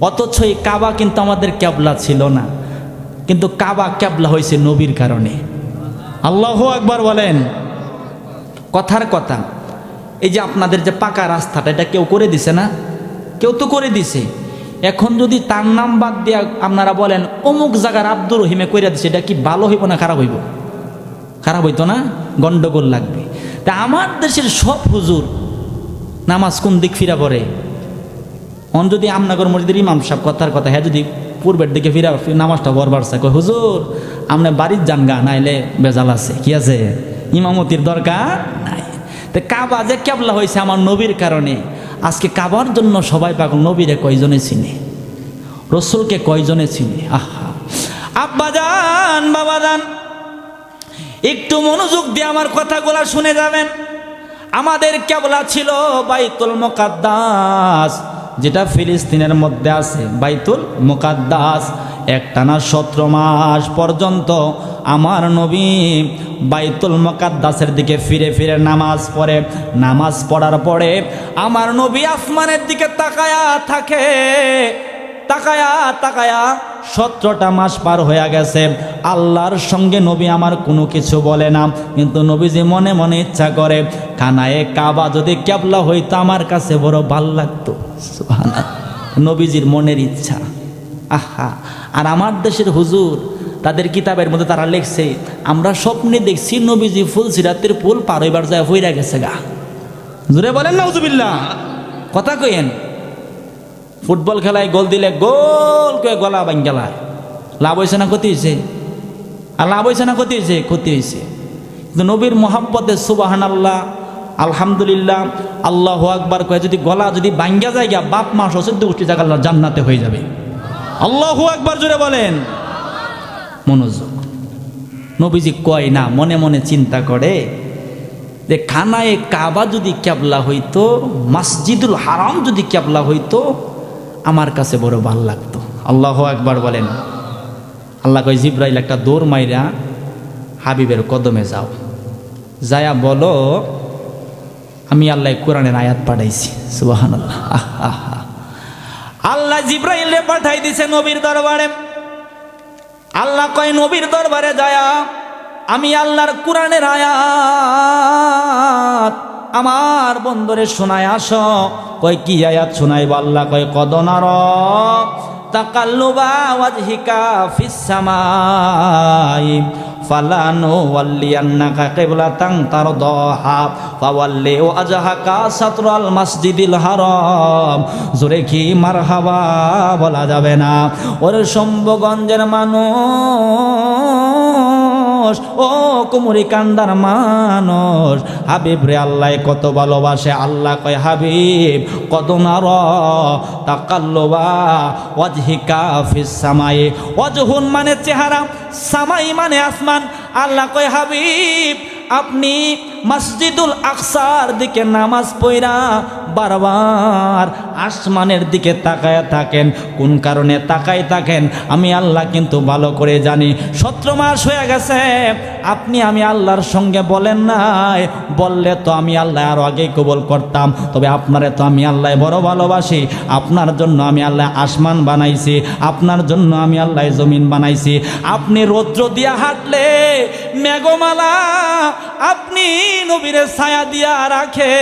অথচ এই কাবা কিন্তু আমাদের কেবলা ছিল না, কিন্তু কাবা কেবলা হয়েছে নবীর কারণে। আল্লাহু আকবার বলেন। কথার কথা, এই যে আপনাদের যে পাকা রাস্তাটা, এটা কেউ করে দিছে না? কেউ তো করে দিছে। এখন যদি তার নাম বাদ দিয়া আপনারা বলেন অমুক জায়গার আব্দুর রহিমে কইরা দিছে, এটা কি ভালো হইব না খারাপ হইব? খারাপ হইতো না, গন্ডগোল লাগবে। তা আমার দেশের সব হুজুর নামাজ কোন দিক ফিরা পড়ে? অন যদি আমনগর মসজিদের ইমাম সাহেব কথার কথা, হ্যাঁ যদি পূর্বের দিকে ফিরা নামাজটা বরবার চায়, কয় হুজুর আপনি বাড়ির যান গা, নাইলে বেজাল আছে। কি আছে? ইমামতির দরকার নাই। তো কাবা যে কেবলা হয়েছে আমার নবীর কারণে, আজকে কাবার জন্য সবাই পাগল। নবীরে কয়জনে চিনে? রসুলকে কয়জনে চিনে? আহা আব্বা যান, বাবা যান, একটু মনোযোগ দিয়ে আমার কথাগুলা শুনে যাবেন। আমাদের কেবলা ছিল বাইতুল মুকাদ্দাস, যেটা ফিলিস্তিনের মধ্যে আছে। বাইতুল মুকাদ্দাস একটানা 17 মাস পর্যন্ত আমার নবী বাইতুল মুকাদ্দাসের দিকে ফিরে ফিরে নামাজ পড়ে। নামাজ পড়ার পরে আমার নবী আসমানের দিকে তাকায়া থাকে। তাকায়া তাকায়া 17টা মাস পার হয়ে গেছে, আল্লাহর সঙ্গে নবী আমার কোনো কিছু বলে না, কিন্তু নবীজি মনে মনে ইচ্ছা করে, খানায়ে কাবা যদি কেবলা হইতো আমার কাছে বড় ভাল লাগতো। সুবহানাল্লাহ, নবীজির মনের ইচ্ছা। আহা, আর আমার দেশের হুজুর তাদের কিতাবের মধ্যে তারা লিখছে, আমরা স্বপ্নে দেখছি নবীজি ফুলসিরাতের পুল পার হইবার যায় হইরা গেছে গা। জোরে বলেন নাউজুবিল্লাহ, কথা কইেন। ফুটবল খেলায় গোল দিলে গোল করে গলা ভাঙ গেলায়, লাভ হয়েছে না ক্ষতি হয়েছে? আর লাভ হয়েছে না ক্ষতি হয়েছে? ক্ষতি হয়েছে। কিন্তু নবীর মোহাব্বতে সুবহানাল্লাহ, আলহামদুলিল্লাহ, আল্লাহু আকবার কয়ে যদি গলা যদি ভাঙ্গা যায় গিয়া বাপ মা সচেদ্দ গোষ্ঠী জায়গা আল্লাহ জান্নাতে হয়ে যাবে। আল্লাহু আকবার জোরে বলেন। মনোযোগ। নবীজি কয় না, মনে মনে চিন্তা করে যে খানায়ে কাবা যদি কেবলা হইতো, মসজিদুল হারাম যদি কেবলা হইতো, আমার কাছে বড় ভাল লাগতো। আল্লাহু আকবার বলেন। আল্লাহ কয়, জিব্রাইল একটা দৌড় মাইরা হাবিবের কদমে যাও, যায়া বলো আমি আল্লাহ কোরআনের আয়াত পাঠাইছি। সুবহানাল্লাহ। আহা, আল্লাহ জিব্রাইলে পাঠাই দিছে নবীর দরবারে। আল্লাহ কয় নবীর দরবারে যায়া আমি আল্লাহর কোরআনের আয়াত আমার বন্দরে শোনায় আসো। কয় কি আয়াত শোনাইব? আল্লাহ কয় কদ নার তাকাল্লুবা ওয়াজহিকা ফিস সামাই ফালানু ওয়াল্লিয়ান্নাকা কিবলাতান তারদাহা ফাওয়াল্লি ওয়াজহাকা শাতরাল মাসজিদিল হারাম। জোরে কি মারহাবা বলা যাবে না? ওরে শম্ভুগঞ্জের মানুষ, ও কুমুরি কান্দার মানুষ, হাবিব রে আল্লাহ কত ভালোবাসে। আল্লাহ কয় হাবিব কদ নার তাকাল্লুবা ওয়াজহিকা ফিস সামাই। ওয়াজহুন মানে চেহারা, সামাই মানে আসমান। আল্লাহ কয় হাবিব আপনি মসজিদুল আকসার দিকে নামাজ পড়া বারবার আসমানের দিকে তাকায় থাকেন। কোন কারণে তাকায় থাকেন আমি আল্লাহ কিন্তু ভালো করে জানি। 17 মাস হয়ে গেছে আপনি আমি আল্লাহর সঙ্গে বলেন নাই, বললে তো আমি আল্লাহ আরো আগেই কবুল করতাম। তবে আপনারে তো আমি আল্লাহ বড় ভালোবাসি, আপনার জন্য আমি আল্লাহ আসমান বানাইছি, আপনার জন্য আমি আল্লাহ জমিন বানাইছি। আপনি রৌদ্র দিয়া হাঁটলে মেঘমালা আপনি নবীরে ছায়া দিয়া রাখে,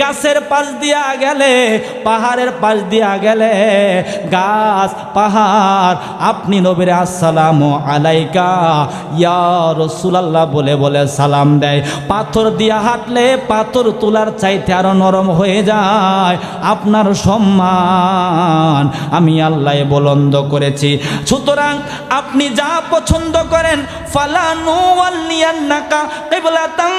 গাছের পাশ দিয়া গেলে, পাহাড়ের পাশ দিয়া গেলে, গাছ পাহাড় আপনি নবীরে আসসালামু আলাইকা ইয়া রাসূলুল্লাহ বলে বলে সালাম দেয়। পাথর দিয়া হাঁটলে পাথর তোলার চাইতে আরো নরম হয়ে যায়। আপনার সম্মান আমি আল্লাহ বুলন্দ করেছি। সুতরাং আপনি যা পছন্দ করেন, ফালানু ওয়াল্লিয়ান্নাকা কিবলাতান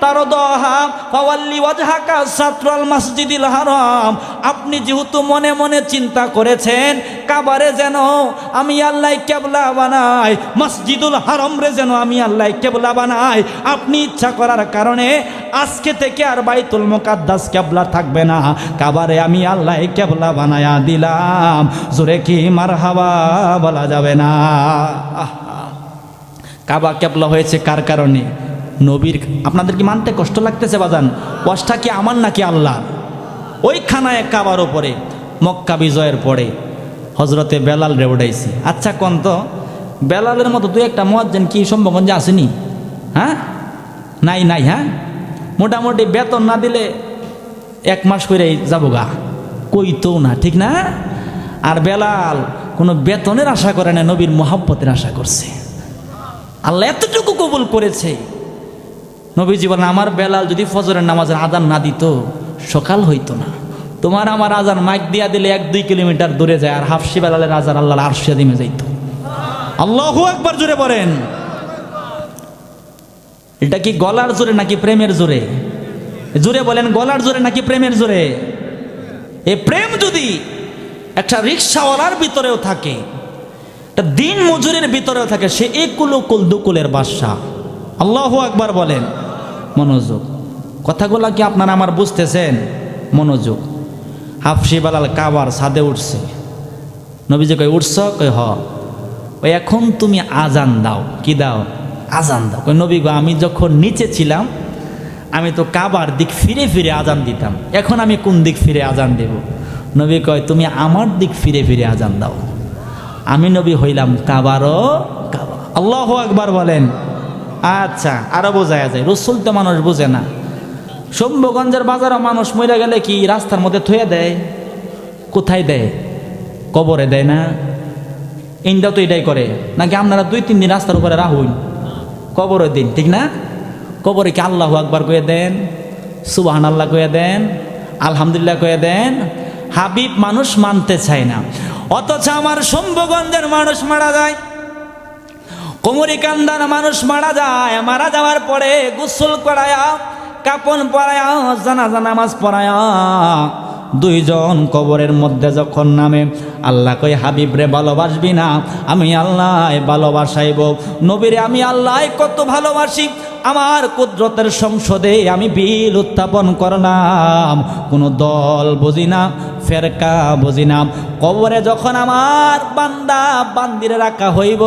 তারদাহা ফাওয়াল্লি ওয়াজহাকা শাতরাল মাসজিদিল হারাম। আপনি যেহেতু মনে মনে চিন্তা করেছেন কাবারে যেন আমি আল্লাহ কেবলা বানাই, মসজিদুল হারাম রে যেন আমি আল্লাহ কেবলা বানাই, আপনি ইচ্ছা করার কারণে আজকে থেকে আর বাইতুল মুকাদ্দাস কেবলা থাকবে না, কাবারে আমি আল্লাহ কেবলা বানায়া দিলাম। জোরে কি মারহাবা বলা যাবে না? কাবা কেবলা হয়েছে কার কারণে? নবীর। আপনাদের কি মানতে কষ্ট লাগতেছে বাজান? কষ্টটা কি আমার নাকি আল্লাহ? ওই খানায় কাবার ওপরে মক্কা বিজয়ের পরে হজরতে বেলাল রে উঠাইছি। আচ্ছা কোন তো বেলালের মতো দুই একটা মুয়াজ্জিন কি সম্ভবগঞ্জে আসেনি? হ্যাঁ, নাই নাই। হ্যাঁ, মোটামুটি বেতন না দিলে 1 মাস করেই যাবো গা, কইতো না, ঠিক না? আর বেলাল কোনো বেতনের আশা করে না, নবীর মোহাব্বতের আশা করছে। আল্লাহ এতটুকু কবুল করেছে। নবীজি বলেন, আমার বেলাল যদি ফজরের নামাজের আজান না দিত সকাল হইতো না। তোমার আমার আজান মাইক দিয়া দিলে 1-2 কিলোমিটার দূরে যায়, আর হাফসি বেলালের আজান আল্লাহর আরশে দিমে যাইতো। আল্লাহু আকবার জোরে বলেন। এটা কি গলার জোরে নাকি প্রেমের জোরে? জোরে বলেন, গলার জোরে নাকি প্রেমের জোরে? এই প্রেম যদি একটা রিক্সাওয়ালার ভিতরেও থাকে, একটা দিন মজুরের ভিতরেও থাকে, সে একুল কুল দুকুলের বাদশা। আল্লাহু আকবার বলেন। মনোযোগ, কথাগুলা কি আপনারা আমার বুঝতেছেন? মনোযোগ। হাফসি বেলাল কাবার ছাদে উঠছে। নবীজি কই, উঠছ? কই, হ। ওই এখন তুমি আজান দাও। কি দাও? আজান দাও। কই, নবী গো, আমি যখন নিচে ছিলাম আমি তো কাবার দিক ফিরে ফিরে আজান দিতাম, এখন আমি কোন দিক ফিরে আজান দেব? নবী কয়, তুমি আমার দিক ফিরে ফিরে আজান দাও। আমি নবী হইলাম কাবারও কাবা। আল্লাহু আকবার বলেন। আচ্ছা, আরো বোঝায়া যায়, রসুল তো মানুষ বোঝে না। শম্ভুগঞ্জের বাজারও মানুষ মরে গেলে কি রাস্তার মধ্যে থুয়ে দেয়? কোথায় দেয়? কবরে দেয় না? ইন্দাও তো এটাই করে নাকি? আপনারা 2-3 দিন রাস্তার উপরে রাহুন, কবরের দিন, ঠিক না? কবরে কি আল্লাহু আকবার কয়ে দেন, সুবহানাল্লাহ কয়ে দেন, আলহামদুলিল্লাহ কয়ে দেন? হাবিব মানুষ মানতে চায় না। অথচ আমার শম্ভুগঞ্জের মানুষ মারা যায়, কুমরিকান্দার মানুষ মারা যায়, মারা যাওয়ার পরে গোসল করায়া, কাপন পরায়া, জানাজা নামাজ পড়ায়া 2 জন কবরের মধ্যে যখন নামে, আল্লাহ কই, হাবিব রে ভালোবাসবি না? আমি আল্লাহ ভালোবাসাইব। নবীরে আমি আল্লাহ কত ভালোবাসি, আমার কুদরতের সংসদে আমি বিল উত্থাপন করলাম। কোনো দল বুঝি না, ফেরকা বুঝি না। কবরে যখন আমার বান্দা বান্দিরে রাখা হইব,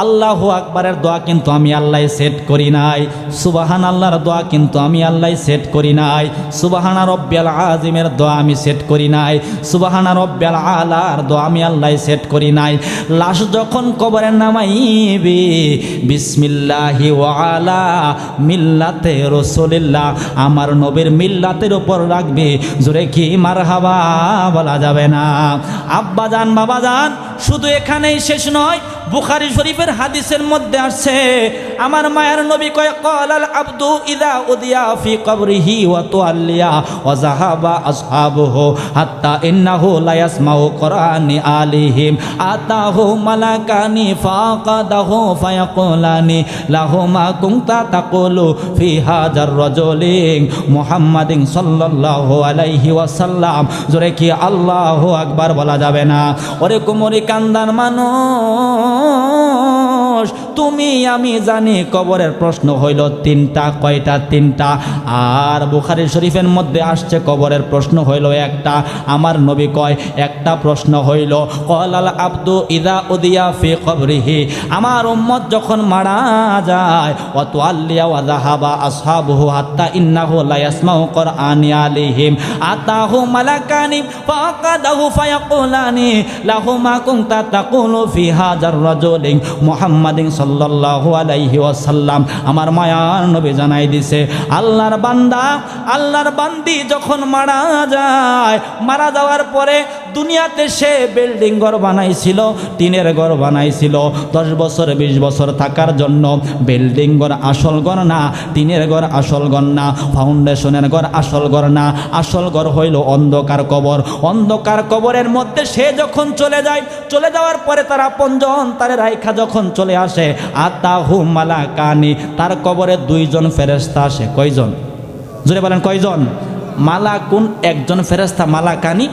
আল্লাহু আকবারের দোয়া কিন্তু আমি আল্লাহ সেট করি নাই, সুবহান আল্লাহর দোয়া কিন্তু আমি আল্লাহ সেট করি নাই, সুবহানা রব্বিয়াল আযিমের দোয়া আমি সেট করি নাই, সুবহানা রব্বিয়াল আলার দোয়া আমি আল্লাহ সেট করি নাই। লাশ যখন কবরে নামাইবে, বিসমিল্লাহি ওয়া আলা মিল্লাতে রাসূলিল্লাহ, আমার নবীর মিল্লাতের উপর রাখবে। জোরে কি মারহাবা বলা যাবে না? আব্বাজান, বাবাজান, শুধু এখানেই শেষ নয়, বুখারী শরীফের হাদিসের মধ্যে আসছে, আমার মায়ের নবী কয়, ক্বালাল আবদু ইযা উদিয়া ফি কবরিহি ওয়া তুআল্লিয়া ওয়া যাহাবা আসহাবুহু হাত্তা ইন্নাহু লা ইয়াসমাউ কুরআনি আলিহিম আতাহু মালাকানি ফাকাদাহু ফায়াকুলানি লাহুমা কুনতা তাকুলু ফি হাজার রাজুলিন মুহাম্মাদিন সাল্লাল্লাহু আলাইহি ওয়াসাল্লাম। জোরে কি আল্লাহু আকবার বলা যাবে না? ওরে কুমরি কান্দার মানুষ, তুমি আমি জানি কবরের প্রশ্ন হইল 3টা। কয়টা? 3টা। আর বুখারী শরীফের মধ্যে আসছে কবরের প্রশ্ন হইল 1টা। আমার নবী কয়, একটা প্রশ্ন হইল, ক্বালাল আবদু ইযা উদিয়া ফি কবরিহি, আমার উম্মত যখন মারা যায়, ওয়া তুআল্লিয়া ওয়া যাহাবা আসহাবুহু হাত্তা ইন্নাহু লা ইয়াসমাউ কুরআনি আলাইহিম আতাহু মালাকানি ফাকাদাহু ফায়াকুলানি লাহুমা কুনতা তাকুলু ফি হাজার রাজুলিন মুহাম্মাদিন সাল্লাল্লাহু আলাইহি ওয়াসাল্লাম। আমার মায়ার নবী জানাই দিছে, আল্লাহর বান্দা, আল্লাহর বান্দি যখন মারা যায়, মারা যাওয়ার পরে দুনিয়াতে সে বিল্ডিং ঘর বানাইছিল, টিনের ঘর বানাইছিল 10 বছর 20 বছর থাকার জন্য। বিল্ডিং ঘর আসল ঘর না, টিনের ঘর আসল ঘর না, ফাউন্ডেশনের ঘর আসল ঘর না, আসল ঘর হইল অন্ধকার কবর। অন্ধকার কবরের মধ্যে সে যখন চলে যায়, চলে যাওয়ার পরে তার আপনজন তার রাইখা যখন চলে আসে, আতাহু মালাকানি, তার কবরে 2 জন ফেরেশতা আসে। কয়জন? জোরে বলেন, কয়জন? মালাকুন, একজন ফেরেশতা, মালাকানি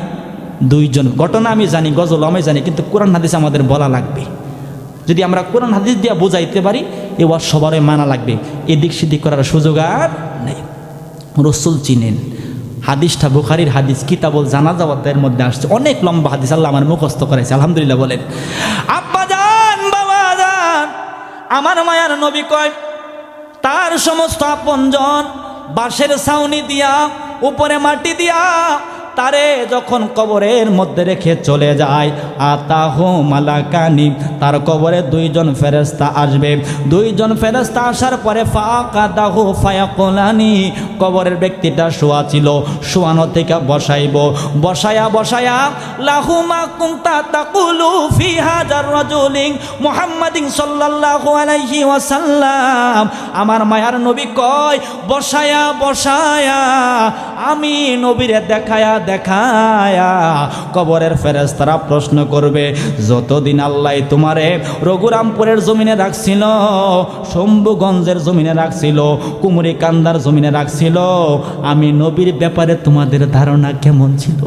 2 জন। ঘটনা আমি জানি, গজল আমি জানি, কিন্তু কোরআন হাদিস আমাদের বলা লাগবে। যদি আমরা কোরআন হাদিস দিয়ে বুঝাইতে পারি, এ ওয়াজ সবারই মানা লাগবে, এদিক সেদিক করার সুযোগ আর নেই। রসুল চিনেন, হাদিসটা বুখারীর হাদিস, কিতাবুল জানাজাতের মধ্যে আসছে, অনেক লম্বা হাদিস, আল্লাহ আমার মুখস্থ করেছে, আলহামদুলিল্লাহ বলেন। আব্বা জান, বাবা জান, আমার মায়ার নবী কয়, তার সমস্ত আপনজন বাঁশের ছাউনি দিয়া, উপরে মাটি দিয়া তারে যখন কবরের মধ্যে রেখে চলে যায়, আতাহু মালাকানি, তার কবরে দুইজন ফেরেশতা আসবে। দুইজন ফেরেশতা আসার পরে ফাকাদাহু ফায়াকুলানি, কবরের ব্যক্তিটা শোয়া ছিল, শোয়ানো থেকে বসাইব, বসায়া লাহুমা কুনতা তাকুলু ফি হাযার রাজুলিন মুহাম্মাদিন সাল্লাল্লাহু আলাইহি ওয়াসাল্লাম। আমার মায়ার নবী কয়, বসায়া আমি নবীরে দেখায়া কবরের ফেরেশতারা প্রশ্ন করবে, যতদিন আল্লাহ তোমারে রঘুরামপুরের জমিনে রাখছিল, শম্ভুগঞ্জের জমিনে রাখছিল, কুমুরিকান্দার জমিনে রাখছিল, আমি নবীর ব্যাপারে তোমাদের ধারণা কেমন ছিল?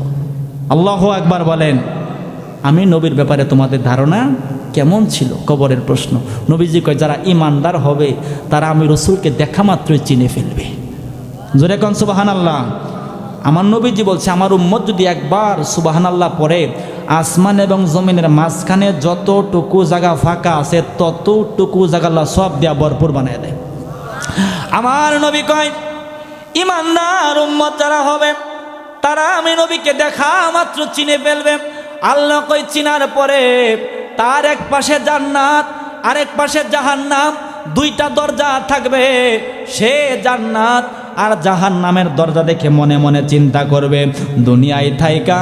আল্লাহু আকবার বলেন। আমি নবীর ব্যাপারে তোমাদের ধারণা কেমন ছিল? কবরের প্রশ্ন। নবীজি কয়, যারা ইমানদার হবে তারা আমি রসুলকে দেখা মাত্রই চিনে ফেলবে। জোরে কোন সুবহানাল্লাহ। আমার নবীজি বলছে, আমার উম্মত যদি একবার সুবহানাল্লাহ পড়ে, আসমান এবং জমিনের মাঝখানে যতটুকু জায়গা ফাঁকা আছে ততটুকু জায়গা আল্লাহ সব দিয়া ভরপুর বানিয়ে দেয়। আমার নবী কয়, ইমানদার উম্মত যারা হবে তারা আমি নবীকে দেখা মাত্র চিনে ফেলবে। আল্লাহ কই, চিনার পরে তার এক পাশে জান্নাত, আরেক পাশে জাহান্নাম, দুইটা দরজা থাকবে। সে জান্নাত আর জাহান্নামের দরজা দেখে মনে মনে চিন্তা করবে, দুনিয়ায় থাইকা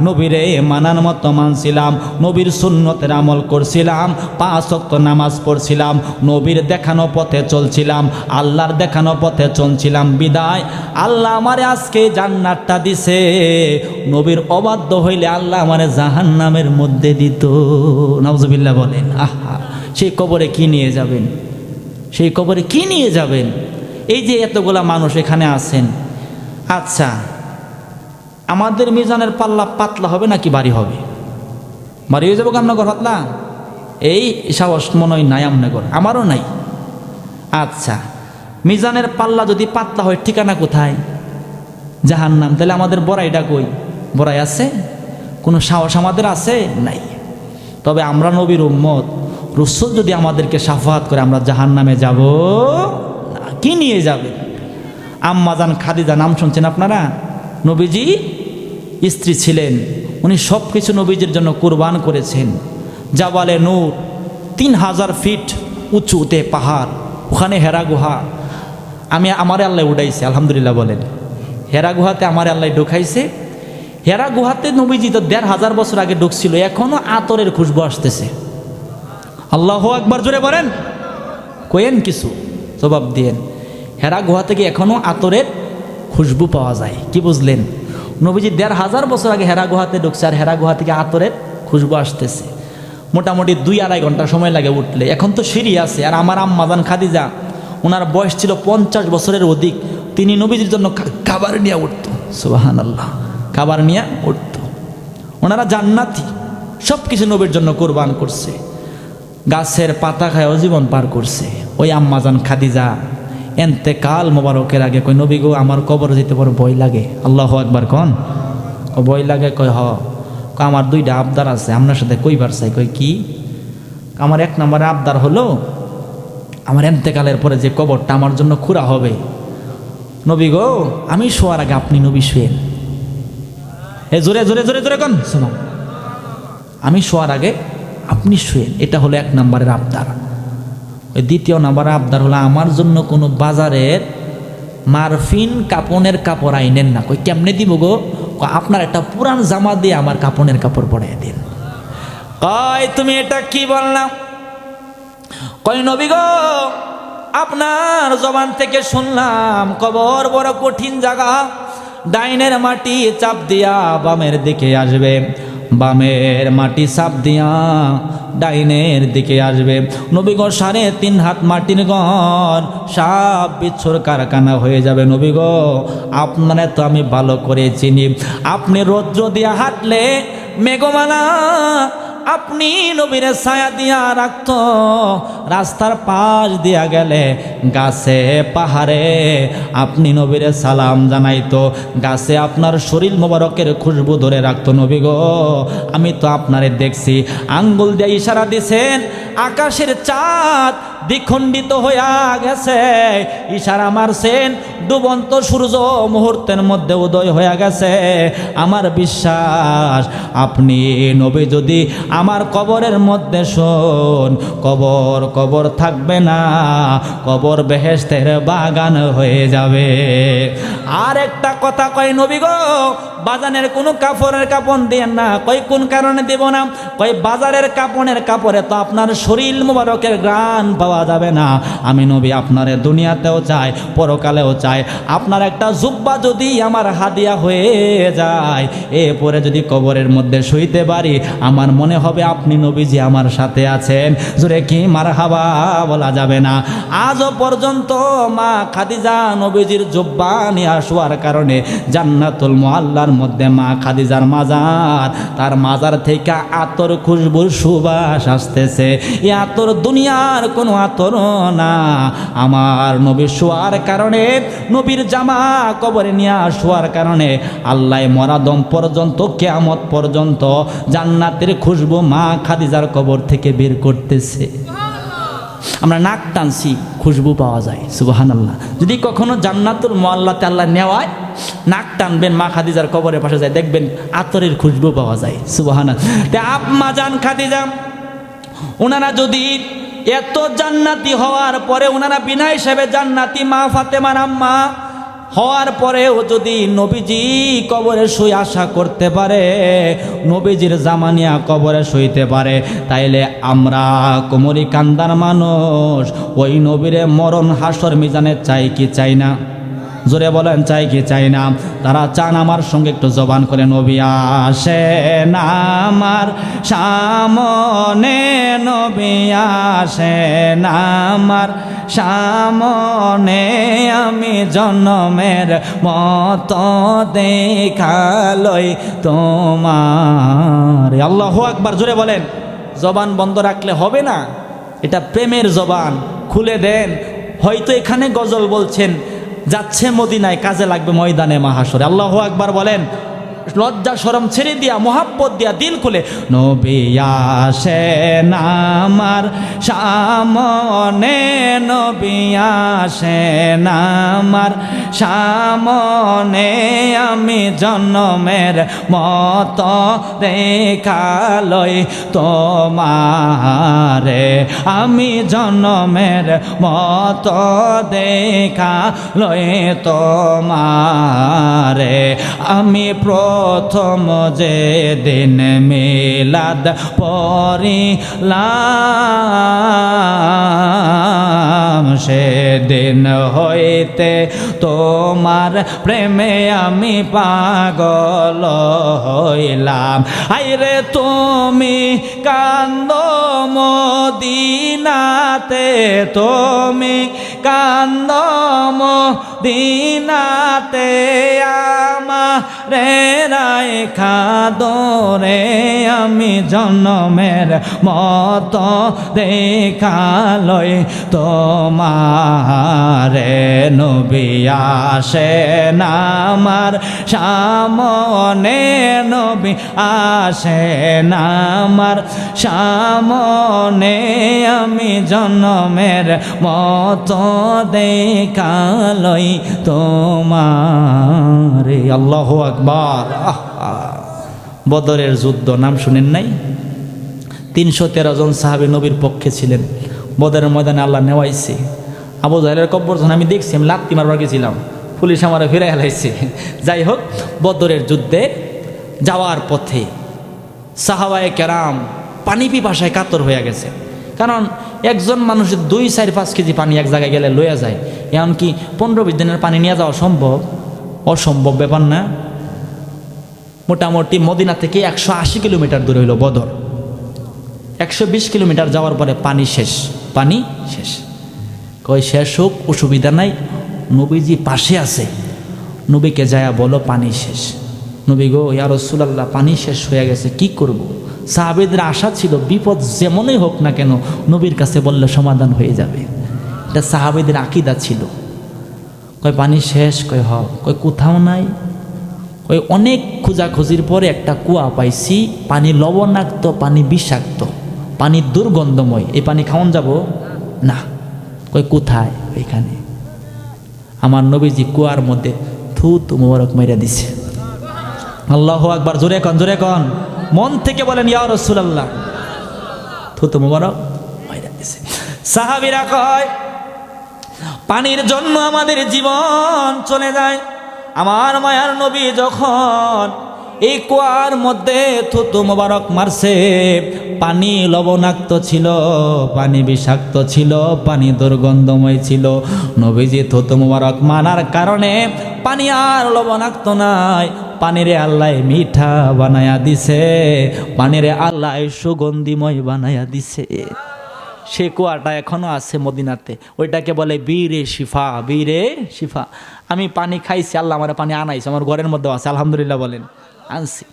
নবীরে মানার মতো মানছিলাম, নবীর সুন্নতের আমল করছিলাম, 5 ওয়াক্ত নামাজ পড়ছিলাম, নবীর দেখানো পথে চলছিলাম, আল্লাহর দেখানো পথে চলছিলাম, বিদায় আল্লাহ আমারে আজকে জান্নাতটা দিছে। নবীর অবাধ্য হইলে আল্লাহ আমারে জাহান্নামের মধ্যে দিত। নাউজুবিল্লাহ বলেন। আহা, সেই কবরে কি নিয়ে যাবেন? সেই কবরে কি নিয়ে যাবেন? এই যে এতগুলা মানুষ এখানে আছেন, আচ্ছা আমাদের মিজানের পাল্লা পাতলা হবে নাকি ভারী হবে? ভারী হয়ে যাবো আপনার পাতলা? এই সাহস মনে হয় নাই আপনার, আমারও নাই। আচ্ছা, মিজানের পাল্লা যদি পাতলা হয় ঠিকানা কোথায়? জাহান্নাম। তাহলে আমাদের বড়াইটা কই? বড়াই আছে? কোনো সাহস আমাদের আছে? নাই। তবে আমরা নবীর উম্মত, রাসূল যদি আমাদেরকে শাফাআত করে আমরা জাহান্নামে যাব না। কি নিয়ে যাবে? আম্মাজান খাদিজা, নাম শুনছেন আপনারা? নবীজি স্ত্রী ছিলেন, উনি সব কিছু নবীজির জন্য কুরবান করেছেন। জাবালে নূর 3000 ফিট উঁচুতে পাহাড়, ওখানে হেরা গুহা। আমারে আল্লাহ উঠাইছে, আলহামদুলিল্লাহ বলেন। হেরা গুহাতে আমারে আল্লাহ ঢুকাইছে। হেরা গুহাতে নবীজি তো 1500 বছর আগে ঢুকছিল, এখনো আতরের খুশবু আসতেছে। আল্লাহু আকবার, জোরে বলেন। কয়েন কিছু জবাব দিয়েন। হেরা গুহা থেকে এখনো আতরের খুশবু পাওয়া যায়। কি বুঝলেন? নবীজি 1500 বছর আগে হেরা গুহাতে ঢুকছে, আর হেরা গুহা থেকে আতরের খুশবু আসতেছে। মোটামুটি 2-2.5 ঘন্টা সময় লাগে উঠলে। এখন তো সিঁড়ি আছে। আর আমার আম্মাজান খাদিজা, ওনার বয়স ছিল 50 বছরের অধিক। তিনি নবীজির জন্য খাবার নিয়ে উঠত। সুবহানাল্লাহ, খাবার নিয়ে উঠত। ওনারা জান্নাতি, সব কিছু নবীর জন্য কোরবান করছে। গাছের পাতা খায়ও জীবন পার করছে। ওই আম্মাজান খাদিজা এন্তেকাল মোবারকের আগে কই, নবী গো, আমার কবর যেতে বড় ভয় লাগে। আল্লাহু আকবার কন। ভয় লাগে? কয় হ। আমার 2টা আবদার আছে, আপনার সাথে কইবার চাই। কই কি? আমার 1 নম্বরে আবদার হলো, আমার এন্তেকালের পরে যে কবরটা আমার জন্য খুঁড়া হবে, নবী গো, আমি শোয়ার আগে আপনি নবী শুয়েন। জোরে জোরে জোরে জোরে কন, শোনো, আমি শোয়ার আগে আপনি শুয়েন। এটা হলো 1 নম্বরের আবদার। ওই 2য় নম্বরের আবদার হলো, আমার জন্য কোনো বাজারের মারফিন কাপনের কাপড় আইনেন না। কই কেমনে দিব গো? আপনার একটা পুরান জামা দিয়ে আমার কাপনের কাপড় পরাই দিন। কয় তুমি এটা কি বললাম? কই নবী গো, আপনার জবান থেকে শুনলাম কবর বড় কঠিন জায়গা, ডাইনের মাটি চাপ দিয়া বামের দিকে আসবে, বামের মাটি চাপ দিয়া ডাইনের দিকে আসবে। নবী গো, 3.5 হাত মাটির ঘর, সাপ বিচ্ছুর কারখানা হয়ে যাবে। নবী গো, আপনারে তো আমি ভালো করে চিনি। আপনি রৌদ্র দিয়া হাঁটলে মেঘমালা আপনি নবীরে ছায়া দিয়া রাখত, রাস্তার পাশ দিয়া গেলে গাছে পাহাড়ে আপনি নবীরে সালাম জানাইতো, গাছে আপনার শরীর মোবারকের খুশবু ধরে রাখতো। নবী গো, আমি তো আপনারে দেখছি। আঙ্গুল দিয়ে ইশারা দিছেন, আকাশের চাঁদ দ্বিখণ্ডিত হইয়া গেছে। ইশারা মারছেন, ডুবন্ত সূর্য মুহূর্তের মধ্যে উদয় হয়ে গেছে। আমার বিশ্বাস আপনি নবী যদি আমার কবরের মধ্যে শোন, কবর কবর থাকবে না, কবর বেহেশতের বাগান হয়ে যাবে। আর একটা কথা কয় নবী গো, বাজানের কোনো কাপড়ের কাপড় দেন না। কই কোন কারণে দেব না? কই বাজারের কাপড়ের কাপড়ে তো আপনার শরীর মুবারকের ঘ্রাণ পাওয়া যাবে না। আমি নবী আপনারে দুনিয়াতেও চাই, পরকালেও চাই। আপনার একটা জুব্বা যদি আমার হাদিয়া হয়ে যায়, এরপরে যদি কবরের মধ্যে শুইতে পারি, আমার মনে হবে আপনি নবীজি আমার সাথে আছেন। জোরে কি মারহাবা বলা যাবে না? আজও পর্যন্ত মা খাদিজা নবীজির জুব্বা নিয়ে আসবার কারণে জান্নাতুল মুআল্লার মধ্যে মা খাদিজার মাজার, তার মাজার থেকে আতর খুশবুর সুবাস আসতেছে। এই আতর দুনিয়ার কোনো আতর না। আমার নবী শোয়ার কারণে, নবীর জামা কবরে নিয়ে আসবার কারণে আল্লাহ মরাদম পর্যন্ত, কিয়ামত পর্যন্ত জান্নাতের খুশবু মা খাদিজার কবর থেকে বের করতেছে। আমরা নাক টানছি, খুশবু পাওয়া যায়। সুবহানাল্লাহ। যদি কখনো জান্নাতুল মুআল্লাতে আল্লাহ নেওয়ায়, নাক টানবেন, মা খাদিজার কবরের পাশে যায়, দেখবেন আতরের খুশবু পাওয়া যায়। সুবহানাল্লাহ। তে আম্মা জান খাদিজা, ওনারা যদি এত জান্নাতি হওয়ার পরে, ওনারা বিনা হিসেবে জান্নাতি, মা ফাতেমার আম্মা হওয়ার পরেও যদি নবীজি কবরে শুয়ে আশা করতে পারে, নবীজির জামানিয়া কবরে শুইতে পারে, তাইলে আমরা কোমরি কান্দার মানুষ ওই নবীরে মরণ হাসর মিজানে চাই কি চাই না? জোরে বলেন, চাই কি চাই না? তারা চান আমার সঙ্গে একটু জবান করে, নবী আসেন আমার সামনে, নবী আসেন আমার সামনে, আমি জন্মের মতো দেখালই তোমার। আল্লাহু আকবার, জোরে বলেন। জবান বন্ধ রাখলে হবে না, এটা প্রেমের জবান, খুলে দেন। হয়তো এখানে গজল বলছেন, যাচ্ছে মদিনায়, কাজে লাগবে ময়দানে মাহাশরে। আল্লাহু আকবার বলেন। লজ্জা শরম ছেড়ে দিয়া, মোহাব্বত দিয়া, দিল খুলে, নবী আসেন আমার সামনে, নবী আসেন আমার সামনে, আমি জন্মের মতো দেখালই তোমারে, আমি জন্মের মতো দেখালই তোমারে। আমি প্রথম যে দিন মিলাদ পড়িলাম, সেদিন হইতে তোমার প্রেমে আমি পাগল হইলাম। আইরে তুমি কান্দ মদিনাতে, তুমি কান্দ মদিনাতে, আমারে রাইখা দরে, আমি জন্মের মতো দেখালই তোমারে। নবী আসেন আমার সামনে, নবী আসেন আমার সামনে, আমি জন্মের মতো দেখালই তোমারে। আল্লাহু আকবার। বদরের যুদ্ধ নাম শুনেন নাই? 313 জন সাহাবী নবীর পক্ষে ছিলেন। বদরের ময়দানে আল্লাহ নেওয়াইছে। আবু জাহেলের কব্বর যখন আমি দেখছি, আমি লাত্তি মারবার গেছিলাম, পুলিশ আমার ফিরে হেলাইছে। যাই হোক, বদরের যুদ্ধে যাওয়ার পথে সাহাবায়ে কেরাম পানি পিপাসায় কাতর হয়ে গেছে। কারণ একজন মানুষের 2-4-5 কেজি পানি এক জায়গায় গেলে লইয়া যায়। এমনকি 15-20 দিনের পানি নিয়ে যাওয়া সম্ভব? অসম্ভব ব্যাপার না। মোটামুটি মদিনা থেকে 180 কিলোমিটার দূরে হইল বদর। 120 কিলোমিটার যাওয়ার পরে পানি শেষ, পানি শেষ। কই শেষ হোক, অসুবিধা নাই, নবীজি পাশে আছে, নবীকে যায়া বলো পানি শেষ। নবী গো, ইয়া রাসূলুল্লাহ, পানি শেষ হয়ে গেছে, কি করব? সাহাবীদের আশা ছিল বিপদ যেমনই হোক না কেন নবীর কাছে বললে সমাধান হয়ে যাবে। এটা সাহাবীদের আকীদা ছিল। কয় পানি শেষ? কয় হ। কয় কোথাও নাই? ওই অনেক খোঁজাখুঁজির পরে একটা কুয়া পাইছি, পানি লবণাক্ত, পানি বিষাক্ত, পানি দুর্গন্ধময়, এই পানি খাওয়ান যাব? না। কই কোথায়? এখানে। আমার নবীজি কুয়ার মধ্যে থুতু মোবারক মেরে দিছে। আল্লাহু আকবার, জোরে কন, জোরে কন, মন থেকে বলেন ইয়া রাসূলুল্লাহ। থুতু মোবারক মেরে দিছে। সাহাবীরা কয় পানির জন্য আমাদের জীবন চলে যায়। আমার মায়ার নবী যখন এই কুয়ার মধ্যে থুতু মোবারক মারছে, পানি লবণাক্ত ছিল, পানি বিষাক্ত ছিল, পানি দুর্গন্ধময় ছিল। নবীজি থুতু মোবারক মারার কারণে পানি আর লবণাক্ত নাই, পানিরে আল্লাহ মিঠা বানায়া দিছে, পানিরে আল্লাহ সুগন্ধিময় বানায়া দিছে। সে কুয়াটা এখনো আছে মদিনাতে, ওইটাকে বলে বীরে শিফা, বীরে শিফা। আমি পানি খাইছি, আল্লাহ আমার পানি আনাইছে, আমার ঘরের মধ্যে আছে, আলহামদুলিল্লাহ বলেন, আনছি।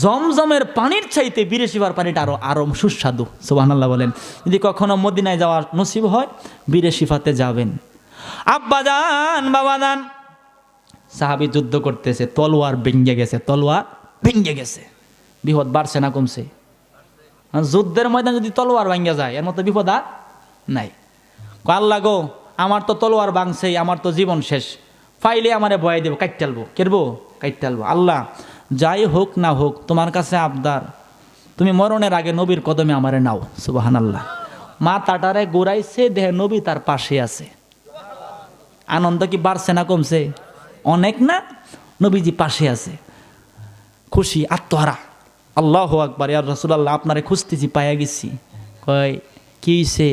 জমজমের পানির চাইতে বীরে শিফার পানিটা আরো সুস্বাদু, সুবহানাল্লাহ বলেন। যদি কখনো মদিনায় যাওয়ার নসিব হয়, বীরে শিফাতে যাবেন। আব্বা যান, বাবা যান, সাহাবী যুদ্ধ করতেছে, তলোয়ার ভেঙে গেছে, তলোয়ার ভেঙে গেছে। বিপদ বাড়ছে না কমছে? যুদ্ধের ময়দান যদি তলোয়ার ভাঙ্গা যায়, এর মতো বিপদ আর নাই। আল্লাহ গো, আমার তো তলোয়ার ভাঙছেই, আমার তো জীবন শেষ, ফাইলে আমারে বয়ে দেবো, কাইটালবো, কেরবো, কাইটালবো। আল্লাহ যাই হোক না হোক, তোমার কাছে আবদার, তুমি মরণের আগে নবীর কদমে আমারে নাও। সুবহানাল্লাহ। মা তাটারে গোড়াইছে, দেহে নবী তার পাশে আছে। আনন্দ কি বাড়ছে না কমছে? অনেক না, নবীজি পাশে আছে, খুশি, আত্মহারা। আল্লাহু আকবার, ইয়া রাসূলুল্লাহ, আপনারে খুঁজতেছি, পাইয়া গেছি। কয় কি হইছে?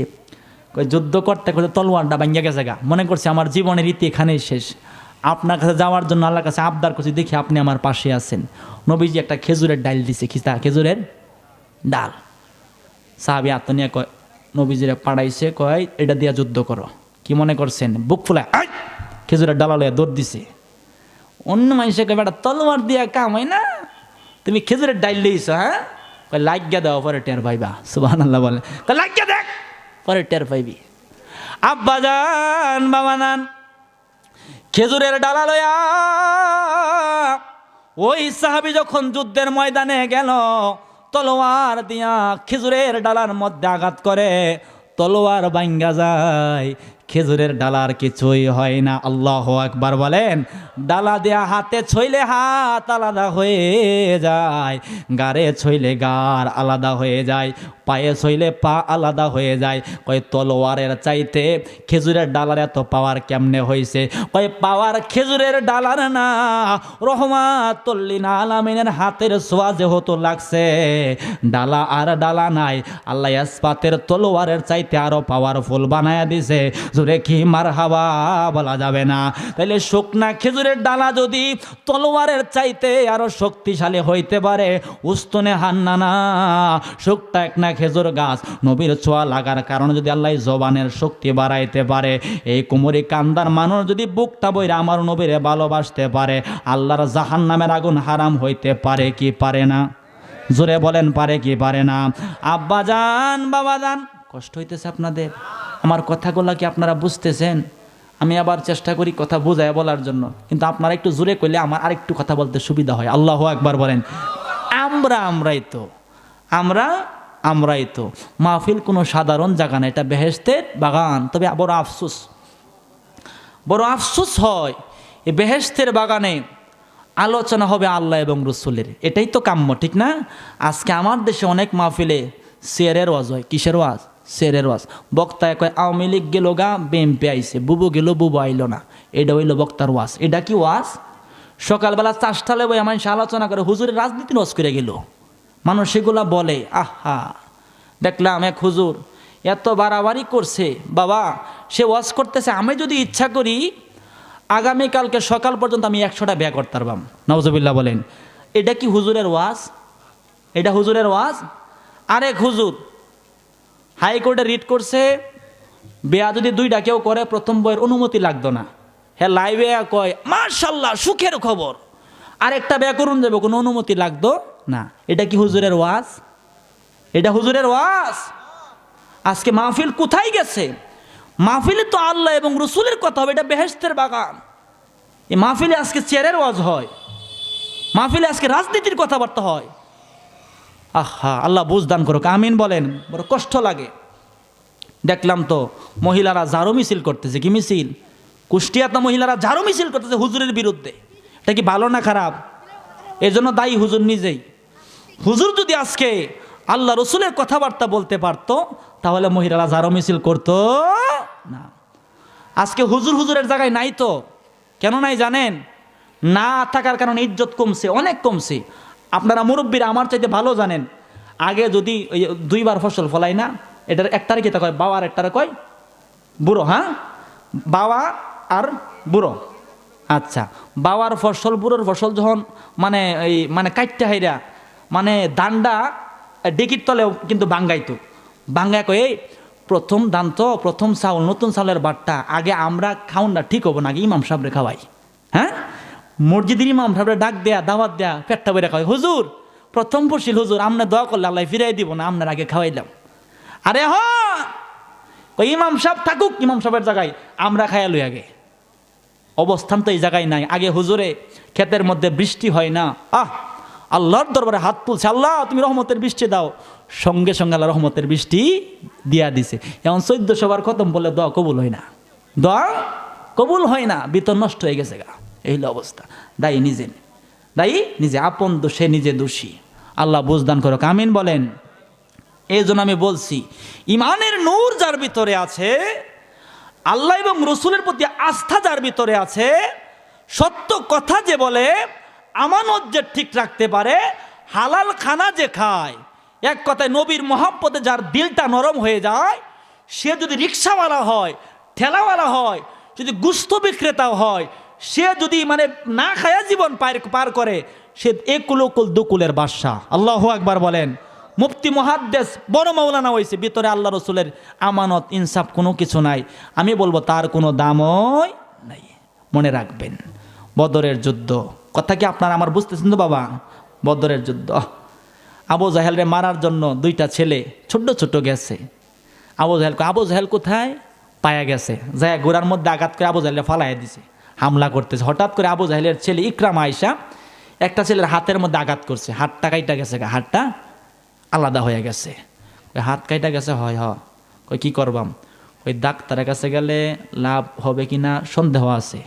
কয় যুদ্ধ করতে করতে তলোয়ারটা ভাঙ্গা গেছে গা, মনে করছে আমার জীবনের রীতি এখানেই শেষ। আপনার কাছে যাওয়ার জন্য আল্লাহর কাছে আবদার করছি, দেখি আপনি আমার পাশে আছেন। নবীজি একটা খেজুরের ডাল দিছে, খিস্তা খেজুরের ডাল। সাহাবী আত্মনিয়া কয়, নবীজিরে পাড়াইছে, কয় এটা দিয়া যুদ্ধ করো। কি মনে করছেন? বুক ফুলায় খেজুরের ডালা লইয়া দৌড় দিছে। অন্য মানুষে কয় বেটা তলোয়ার দিয়া কাম হয় না, তুমি খেজুরের ডাইল দিয়েছ, হ্যাঁ? কয় লাগিয়া দাও, পরে টের পাইবা। সুবহানাল্লাহ বলে, কয় লাগিয়া দেখ, পরে টের পাইবি। আব্বা যান, বাবা যান, খেজুরের ডালা লইয়া ওই সাহাবী যখন যুদ্ধের ময়দানে গেল, তলোয়ার দিয়া খেজুরের ডালার মধ্যে আঘাত করে, তলোয়ার ভাঙ্গা যায়, খেজুরের ডালার কিছুই হয় না। আল্লাহু আকবার বলেন। ডালা দেয়া হাতে ছইলে হাত আলাদা হয়ে যায়, গাড়ে ছইলে গাড় আলাদা হয়ে যায়, পায়ে ছইলে পা আলাদা হয়ে যায়। কয় তলোয়ারের চাইতে খেজুরের ডালার এত পাওয়ার কেমনে হয়েছে? কয় পাওয়ার খেজুরের ডালার না, রহমাতুল লিল আলামিনের হাতের ছোঁয়া যেহেতু লাগছে, ডালা আর ডালা নাই, আল্লাহ ইস্পাতের তলোয়ারের চাইতে আরো পাওয়ারফুল বানায়া দিছে। জোরে কি মারহাবা বলা যাবে না? তাইলে শুকনা খেজুরের ডালা যদি তলোয়ারের চাইতে আরো শক্তিশালী হইতে পারে, উস্তনে হান্নানা শুকটা এক না খেজুর গাছ, নবীর ছোঁয়া লাগার কারণে যদি আল্লাহ জবানের শক্তি বাড়াইতে পারে, এই কুমরি কান্দার মানুষ যদি বুকটা বইরা আমার নবীরে ভালোবাসতে পারে, আল্লাহর জাহান্নামের আগুন হারাম হইতে পারে কি পারে না? জোরে বলেন, পারে কি পারে না? আব্বা যান, বাবা যান, কষ্ট হইতেছে আপনাদের? আমার কথাগুলো কি আপনারা বুঝতেছেন? আমি আবার চেষ্টা করি কথা বোঝায় বলার জন্য, কিন্তু আপনারা একটু জোরে কইলে আমার আরেকটু কথা বলতে সুবিধা হয়। আল্লাহু আকবার বলেন। আমরাই তো মাহফিল কোনো সাধারণ জায়গা না, এটা বেহেশতের বাগান। তবে বড় আফসোস হয়, এই বেহেশতের বাগানে আলোচনা হবে আল্লাহ এবং রসুলের, এটাই তো কাম্য, ঠিক না? আজকে আমার দেশে অনেক মাহফিলে শেরের ওয়াজ হয়। কিসের ওয়াজ? শেরের ওয়াজ। বক্তায় কয় আওয়ামী লীগ গেল গা, বিএনপি আইছে, বুবু গেল, বুবু আইলো না। এটা হইল বক্তার ওয়াজ। এটা কি ওয়াজ? সকালবেলা চাষটালে বই মানুষ আলোচনা করে, হুজুরের রাজনীতির ওয়াজ করে গেল। মানুষ সেগুলা বলে, আহা দেখলাম এক হুজুর এত বাড়াবাড়ি করছে, বাবা সে ওয়াজ করতেছে, আমি যদি ইচ্ছা করি আগামীকালকে সকাল পর্যন্ত আমি 100টা ব্যয় করতে পারবাম। নাউজুবিল্লাহ বলেন। এটা কি হুজুরের ওয়াজ? এটা হুজুরের ওয়াজ? আরেক হুজুর হাইকোর্টে রিট করছে, বেয়া যদি 2টা কেউ করে প্রথম বইয়ের অনুমতি লাগতো না। হ্যাঁ লাইভে কয় মাশাআল্লাহ সুখের খবর, আরেকটা ব্যয় করুন যাবে, কোনো অনুমতি লাগতো না। এটা কি হুজুরের ওয়াজ? এটা হুজুরের ওয়াজ? আজকে মাহফিল কোথায় গেছে? মাহফিলে তো আল্লাহ এবং রসুলের কথা হবে, এটা বেহেশতের বাগান। এই মাহফিলে আজকে চেয়ারের ওয়াজ হয়, মাহফিলে আজকে রাজনীতির কথাবার্তা হয়। আহা, আল্লাহ বুঝ দান করুক, আমিন বলেন। বড় কষ্ট লাগে। দেখলাম তো মহিলারা ঝাড়ু মিছিল করতেছে। কি মিছিল? কুষ্টিয়াতে মহিলারা ঝাড়ু মিছিল করতেছে হুজুরের বিরুদ্ধে। এটা কি ভালো না খারাপ? এর জন্য দায়ী হুজুর নিজেই। হুজুর যদি আজকে আল্লাহ রসুলের কথাবার্তা বলতে পারতো তাহলে মহিলারা ঝাড়ু মিছিল করতো না। আজকে হুজুরের জায়গায় নাই তো। কেন নাই জানেন? না থাকার কারণে ইজ্জত কমছে, অনেক কমছে। আপনারা মুরব্বীরা আমার চাইতে ভালো জানেন। আগে যদি ওই 2 বার ফসল ফলাই না, এটার একটারে কি তা কয়? বাবা আর একটারে কয় বুড়ো। হ্যাঁ, বাবা আর বুড়ো। আচ্ছা, বাবার ফসল বুড়োর ফসল যখন মানে কাটতে হাইরা দান্ডা ডেকির তলেও কিন্তু বাঙ্গাইতো। বাঙ্গায় কয় এই প্রথম দান তো, প্রথম চাউল, নতুন চাউলের বাট্টা আগে আমরা খাউন না, ঠিক হবো না, আগে ইমাম সাহেবরে খাওয়াই। হ্যাঁ, মসজিদের ইমাম সাহেবরে ডাক দেয়া, দাওয়াত দেয়া, পেটটা বেড়ে খাওয়াই। হুজুর প্রথম ফসল হুজুর আমরা দোয়া করলে আল্লাহ ফিরাই দিব না, আপনার আগে খাওয়াইলাম। আরে হ্যাঁ, ওই ইমাম সাহেব থাকুক ইমাম সাহেবের জায়গায়, আমরা খাইয়া লই আগে। অবস্থান তো এই জায়গায় নাই। আগে হুজুরে ক্ষেতের মধ্যে বৃষ্টি হয় না, আল্লাহর দরবারে হাত তুলছে, আল্লাহ তুমি রহমতের বৃষ্টি দাও, সঙ্গে সঙ্গে আল্লাহ রহমতের বৃষ্টি দিয়া দিছে। এখন 1400 বার খতম বলে দোয়া কবুল হয় না, দোয়া কবুল হয় না, বিতর নষ্ট হয়ে গেছে গা। এই হলো অবস্থা। দায়ী নিজে, আপন দোষে নিজে দোষী। আল্লাহ বুঝদান করো, আমিন বলেন। এই জন্য আমি বলছি, ইমানের নূর যার ভিতরে আছে, আল্লাহ এবং রসুলের প্রতি আস্থা যার ভিতরে আছে, সত্য কথা যে বলে, আমানত যে ঠিক রাখতে পারে, হালাল খানা যে খায়, এক কথায় নবীর মহব্বতে যার দিলটা নরম হয়ে যায়, সে যদি রিক্সাওয়ালা হয়, ঠেলাওয়ালা হয়, যদি গুস্ত বিক্রেতাও হয়, সে যদি না খায়া জীবন পার করে, সে একুলকুল দুকুলের বাদশা। আল্লাহু আকবার বলেন। মুফতি মুহাদ্দিস বড় মাওলানা হয়েছে, ভিতরে আল্লাহ রসুলের আমানত ইনসাফ কোনো কিছু নাই। আমি বলবো তার কোনো দামই নাই। মনে রাখবেন, বদরের যুদ্ধ কথা কি আপনারা আমার বুঝতেছেন তো বাবা? বদরের যুদ্ধ, আবু জাহেলরে মারার জন্য 2টা ছেলে ছোট গেছে। আবু জাহেল কোথায়? পায়া গেছে, যায় গোড়ার মধ্যে আঘাত করে আবু জাহেলরে ফালাইয়া দিছে, হামলা করতেছে। হঠাৎ করে আবু জাহেলের ছেলে ইকরামা আয়েশা একটা ছেলের হাতের মধ্যে আঘাত করছে, হাতটা কাইটা গেছে, হাতটা আলাদা হয়ে গেছে। ওই হাত কাইটা গেছে, হয় কই কি করবাম? ওই ডাক্তারের কাছে গেলে লাভ হবে কিনা সন্দেহ আছে।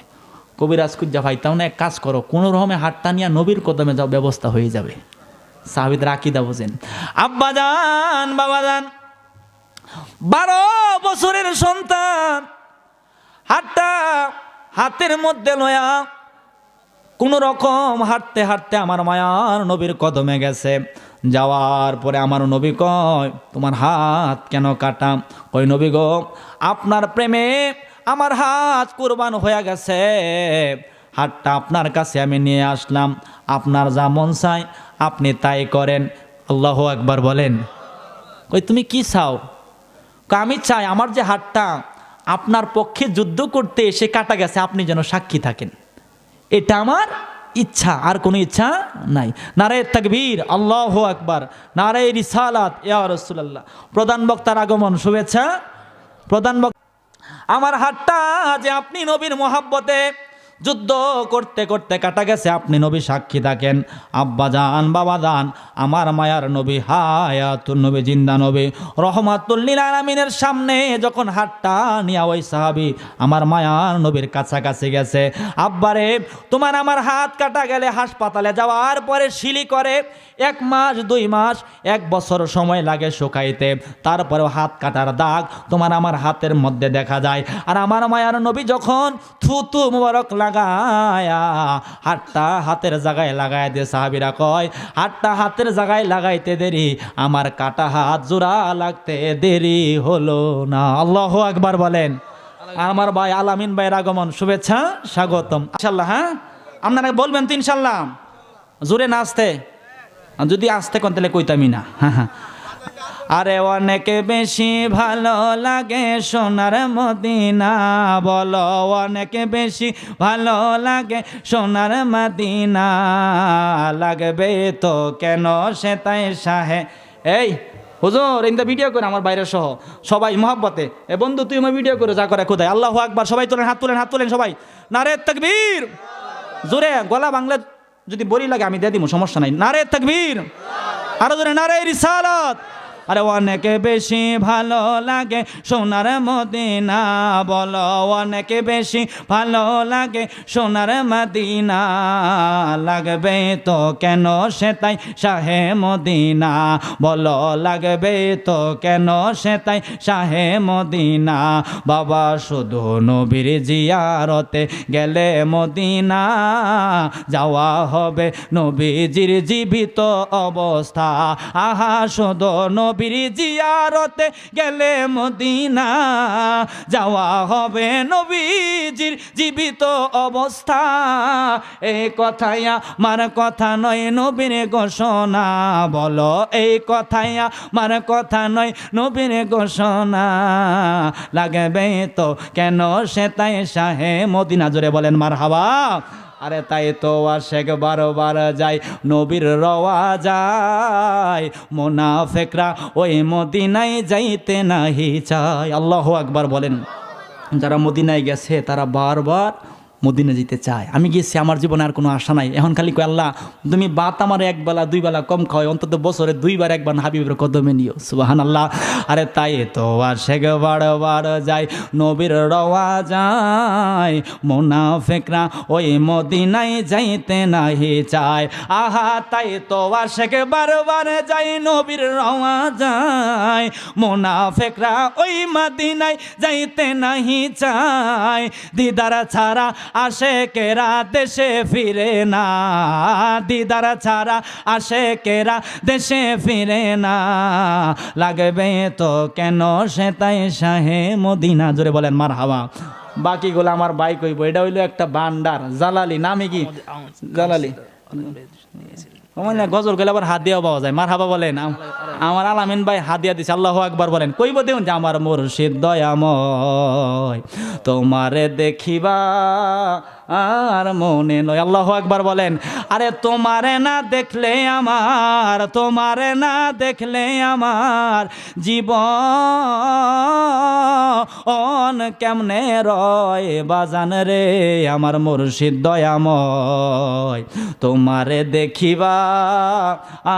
কবিরাজ কুজ্জা ভাইতাও না, এক কাজ করো, কোনো রকমে হাতটা নিয়ে নবীর কদমে যাও, ব্যবস্থা হয়ে যাবে। সাহাবীদের আকীদা বুঝেন। আব্বা যান, বাবা যান, 12 বছরের সন্তান হাতটা হাতের মধ্যে লয়া কোন রকম হাঁটতে হাঁটতে আমার মায়ার নবীর কদমে গেছে। যাওয়ার পরে আমার নবী কয়, তোমার হাত কেন কাটা? কই নবী গো, আপনার প্রেমে আমার হাত কুরবান হয়ে গেছে, হাতটা আপনার কাছে আমি নিয়ে আসলাম, আপনার যা মন চায় আপনি তাই করেন। আল্লাহু আকবার বলেন। কই তুমি কি চাও? আমি চাই আমার যে হাতটা আপনার পক্ষে যুদ্ধ করতে এসে কাটা গেছে, আপনি যেন সাক্ষী থাকেন, এটা আমার ইচ্ছা, আর কোনো ইচ্ছা নাই। নারে তাকবীর, আল্লাহু আকবার, নারে রিসালাত, ইয়া রাসূলুল্লাহ। প্রধান বক্তার আগমন, শুভেচ্ছা। প্রধান বক্তা, আমার হাতটা যে আপনি নবীর মহব্বতে যুদ্ধ করতে করতে কাটা গেছে, আপনি নবী সাক্ষী থাকেন। আব্বা জান, বাবা জান, আমার মায়ার নবী, হায়াতুন নবী, জিন্দা নবী, রহমাতুল লিল আলামিনের সামনে যখন হাতটা নিয়া ওই সাহাবী আমার মায়ার নবীর কাছাকাছি গেছে, আব্বারে তোমার আমার হাত কাটা গেলে হাসপাতালে যাওয়ার পরে শিলি করে 1 মাস 2 মাস 1 বছর সময় লাগে শুকাইতে, তারপরেও হাত কাটার দাগ তোমার আমার হাতের মধ্যে দেখা যায়। আর আমার মায়ার নবী যখন থুতু মুবারক লাগায়া হাতটা হাতের জায়গায় লাগায় দিয়ে, সাহাবীরা কয় হাতটা হাতের জায়গায় লাগাইতে দেরি, আমার কাটা হাত জোড়া লাগতে দেরি হলো না। আল্লাহু আকবার বলেন। আমার ভাই আলামিন ভাইয়ের আগমন, শুভেচ্ছা, স্বাগতম। ইনশাআল্লাহ, হ্যাঁ আপনারা বলবেন তো ইনশাআল্লাহ? জোরে না আসতে? যদি আসতে কোন তাহলে কইতামই না। আরে অনেক বেশি ভালো লাগে সোনার মদিনা, বলো অনেক বেশি ভালো লাগে সোনার মদিনা, লাগবে তো কেন সে তাই শাহে। এই হুজুর ইন্দা ভিডিও করে আমার বাইরে সহ সবাই মহব্বতে, এ বন্ধু তুই আমার ভিডিও করে, যা করে খোদায়। আল্লাহু আকবার, সবাই তোলেন, হাত তোলেন সবাই। নারে তাকবীর, জোরে গলা বাংলা যদি বলি লাগে আমি দিয়ে দিব, সমস্যা নাই। নারে তাকবীর, আরো জোরে নারে রিসালাত। আরে অনেক বেশি ভালো লাগে সোনার মদিনা, বলো অনেক বেশি ভালো লাগে সোনার মদিনা, লাগবে তো কেন সে তাই শাহে মদিনা, বলো লাগবে তো কেন সে তাই শাহে মদিনা, বাবা শুধু নবীর জিয়ারতে গেলে মদিনা, যাওয়া হবে নবীজির জীবিত অবস্থা, আহা শুধু নবীর জিয়ারতে গেলে মদিনা, যাওয়া হবে নবীজির জীবিত অবস্থা, এই কথাই আমার কথা নয় নবীর ঘোষণা, বলো এই কথাই আমার কথা নয় নবীর ঘোষণা, লাগবে তো কেন সে তাই শাহে মদিনা, জোরে বলেন মারহাবা। আরে তাই তো আশেক বারবার যায় নবীর রওয়া যায়, মুনাফিকরা ওই মদিনায় যাইতে নাহি চায়। আল্লাহু আকবার বলেন। যারা মদিনায় গেছে তারা বারবার মদিনা যেতে চায়। আমি গেছি, আমার জীবনে আর কোনো আশা নাই, এখন খালি কই আল্লাহ তুমি বাত আমার একবেলা দুই বেলা কম খাওয়াই, অন্তত বছরে দুইবার একবার হাবিবের কদমে নিও, সুবহানাল্লাহ। আরে তাই তো আশেক বারবার যায় নবীর রওয়া যায়, মুনাফিকরা ওই মদিনায় যাইতে নাহি চায়, আহা তাই তো আশেক বারবার যায় নবীর রওয়া যায়, মুনাফিকরা ওই মদিনায় যাইতে নাহি চায়, দিদার ছাড়া আশেকেরা দেশে ফিরে না, দিদার ছাড়া আশেকেরা দেশে ফিরে না, লাগবে তো কেন সে তাই শাহে মদিনা, জোরে বলেন মারহাবা। বাকিগুলো আমার ভাই কইব, এটা হইলো একটা ভান্ডার, জালালি নামে কি জালালি গজল গেলে আবার হাদিয়া পাওয়া যায়, মারহাবা বলেন। আমার আলামিন ভাই হাদিয়া দিছে, আল্লাহু আকবার বলেন। কইব দেউন যে আমার মুর্শিদ দয়াময় তোমারে দেখিবা আর মনে নয়, আল্লাহু আকবার বলেন। আরে তোমারে না দেখলে আমার, তোমারে না দেখলে আমার জীবন কেমনে রয় বাজান রে, আমার মুর্শিদ দয়াময় তোমারে দেখিবা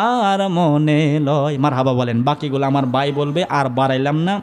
আর মনে লয়, মারহাবা বলেন। বাকিগুলো আমার ভাই বলবে, আর বাড়াইলাম না।